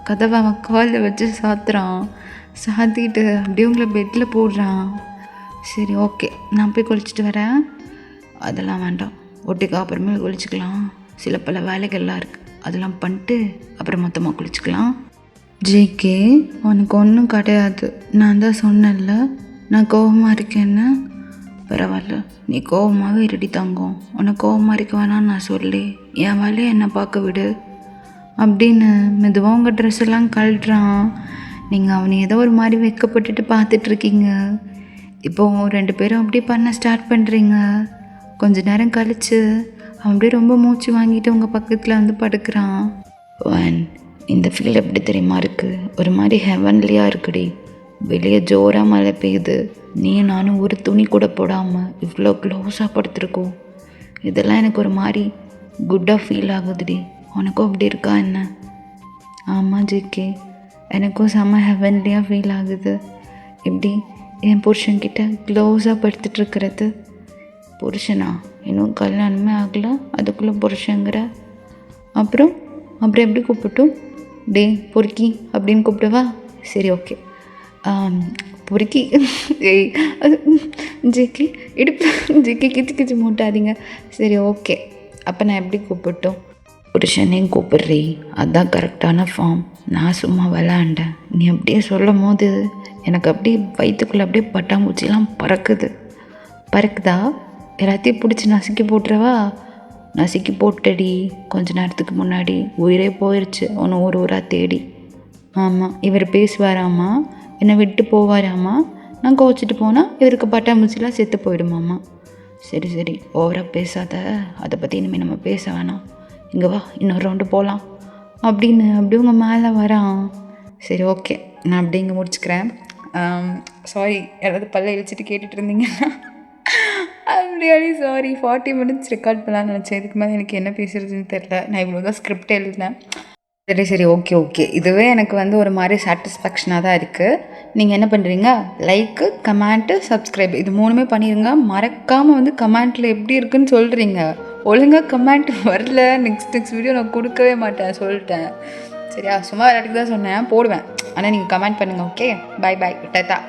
கதவை அவன் காலில் வச்சு சாத்துறான். சாத்திட்டு அப்படியே உங்களை பெட்டில் போடுறான். சரி, ஓகே, நான் போய் குளிச்சுட்டு வரேன். அதெல்லாம் வேண்டாம், ஒட்டுக்கா அப்புறமே குளிச்சுக்கலாம். சில பல வேலைகள்லாம் இருக்குது, அதெல்லாம் பண்ணிட்டு அப்புறம் மொத்தமாக குளிச்சுக்கலாம். ஜேகே, உனக்கு ஒன்றும் கிடையாது. நான் தான் சொன்னேன்ல, நான் கோவமாக இருக்கேன்னு. பரவாயில்ல, நீ கோவமாகவே ரெடி தங்கும். உனக்கு கோவமாக இருக்க வேணான்னு நான் சொல்லி என் வேலையை என்னை பார்க்க விடு அப்படின்னு மெதுவாக உங்கள் ட்ரெஸ் எல்லாம் கழட்டுறான். நீங்கள் அவனை ஏதோ ஒரு மாதிரி வெக்கப்பட்டுட்டு பார்த்துட்ருக்கீங்க. இப்போது 2 பேரும் அப்படி பண்ண ஸ்டார்ட் பண்ணுறீங்க. கொஞ்ச நேரம் கழித்து அவன் அப்படியே ரொம்ப மூச்சு வாங்கிட்டு உங்கள் பக்கத்தில் வந்து படுக்கிறான். இந்த ஃபீல் எப்படி தெரியுமா இருக்குது? ஒரு மாதிரி ஹெவன்லியாக இருக்குடி. வெளியே ஜோராக மழை பெய்யுது, நீ நானும் ஒரு துணி கூட போடாமல் இவ்வளோ க்ளோஸாக படுத்துருக்கோம். இதெல்லாம் எனக்கு ஒரு மாதிரி குட்டாக ஃபீல் ஆகுதுடி. உனக்கும் அப்படி இருக்கா என்ன? ஆமாம் ஜேகே, எனக்கும் செம்ம ஹெவன்லியாக ஃபீல் ஆகுது. இப்படி என் புருஷன்கிட்ட க்ளோஸாக படுத்துட்ருக்கிறது. புருஷனா? இன்னும் கல்யாணமே ஆகலை, அதுக்குள்ளே புருஷங்கிற? அப்புறம் எப்படி கூப்பிட்டும்? டே பொறுக்கி அப்படின்னு கூப்பிடுவா? சரி, ஓகே, பொறுக்கி. ஏய், ஜேகே இடுப்பு, ஜேகே கிச்சு கிச்சு மூட்டாதீங்க. சரி, ஓகே, அப்போ நான் எப்படி கூப்பிட்டோம்? புருஷனையும் கூப்பிட்றீ, அதுதான் கரெக்டான ஃபார்ம். நான் சும்மா விளாண்டேன். நீ அப்படியே சொல்லும் போது எனக்கு அப்படியே வயிற்றுக்குள்ளே அப்படியே பட்டாம்பூச்சிலாம் பறக்குதா? எல்லாத்தையும் பிடிச்சி நசுக்கி போட்டுறவா? நசுக்கி போட்டடி. கொஞ்ச நேரத்துக்கு முன்னாடி உயிரே போயிடுச்சு ஒன்று ஊராக தேடி. ஆமாம், இவர் பேசுவாராம்மா, என்னை விட்டு போவாராம்மா. நான் கோச்சிட்டு போனால் இவருக்கு பட்டாம்பூச்சிலாம் செத்து போயிடுமாம்மா. சரி, ஓவராக பேசாத, அதை பற்றி இனிமேல் நம்ம பேச வேணாம். இங்கே வா, இன்னொரு ரவுண்டு போகலாம் அப்படின்னு அப்படியே உங்கள் மேலே வரான். சரி, ஓகே, நான் அப்படி இங்கே முடிச்சுக்கிறேன். சாரி, யாராவது பல்ல இழிச்சிட்டு கேட்டுட்டு இருந்தீங்கன்னா அப்படியாடி சாரி. 40 மினிட்ஸ் ரெக்கார்ட் பண்ணலான்னு நினச்சேன். இதுக்கு மேலே எனக்கு என்ன பேசுகிறதுன்னு தெரில. நான் இவ்வளோ தான் ஸ்கிரிப்ட் எழுதினேன். சரி, ஓகே, இதுவே எனக்கு வந்து ஒரு மாதிரி சாட்டிஸ்ஃபேக்ஷனாக தான் இருக்குது. நீங்கள் என்ன பண்ணுறீங்க? லைக்கு, கமெண்ட்டு, சப்ஸ்கிரைப், இது 3மே பண்ணிடுங்க. மறக்காமல் வந்து கமெண்ட்டில் எப்படி இருக்குன்னு சொல்கிறீங்க. ஒழுங்காக கமெண்ட் வரல, நெக்ஸ்ட் வீடியோ நான் கொடுக்கவே மாட்டேன் சொல்லிட்டேன். சரியா? சும்மா விளையாட்டுக்கு தான் சொன்னேன், போடுவேன். ஆனால் நீங்கள் கமெண்ட் பண்ணுங்கள். Okay, bye, tata.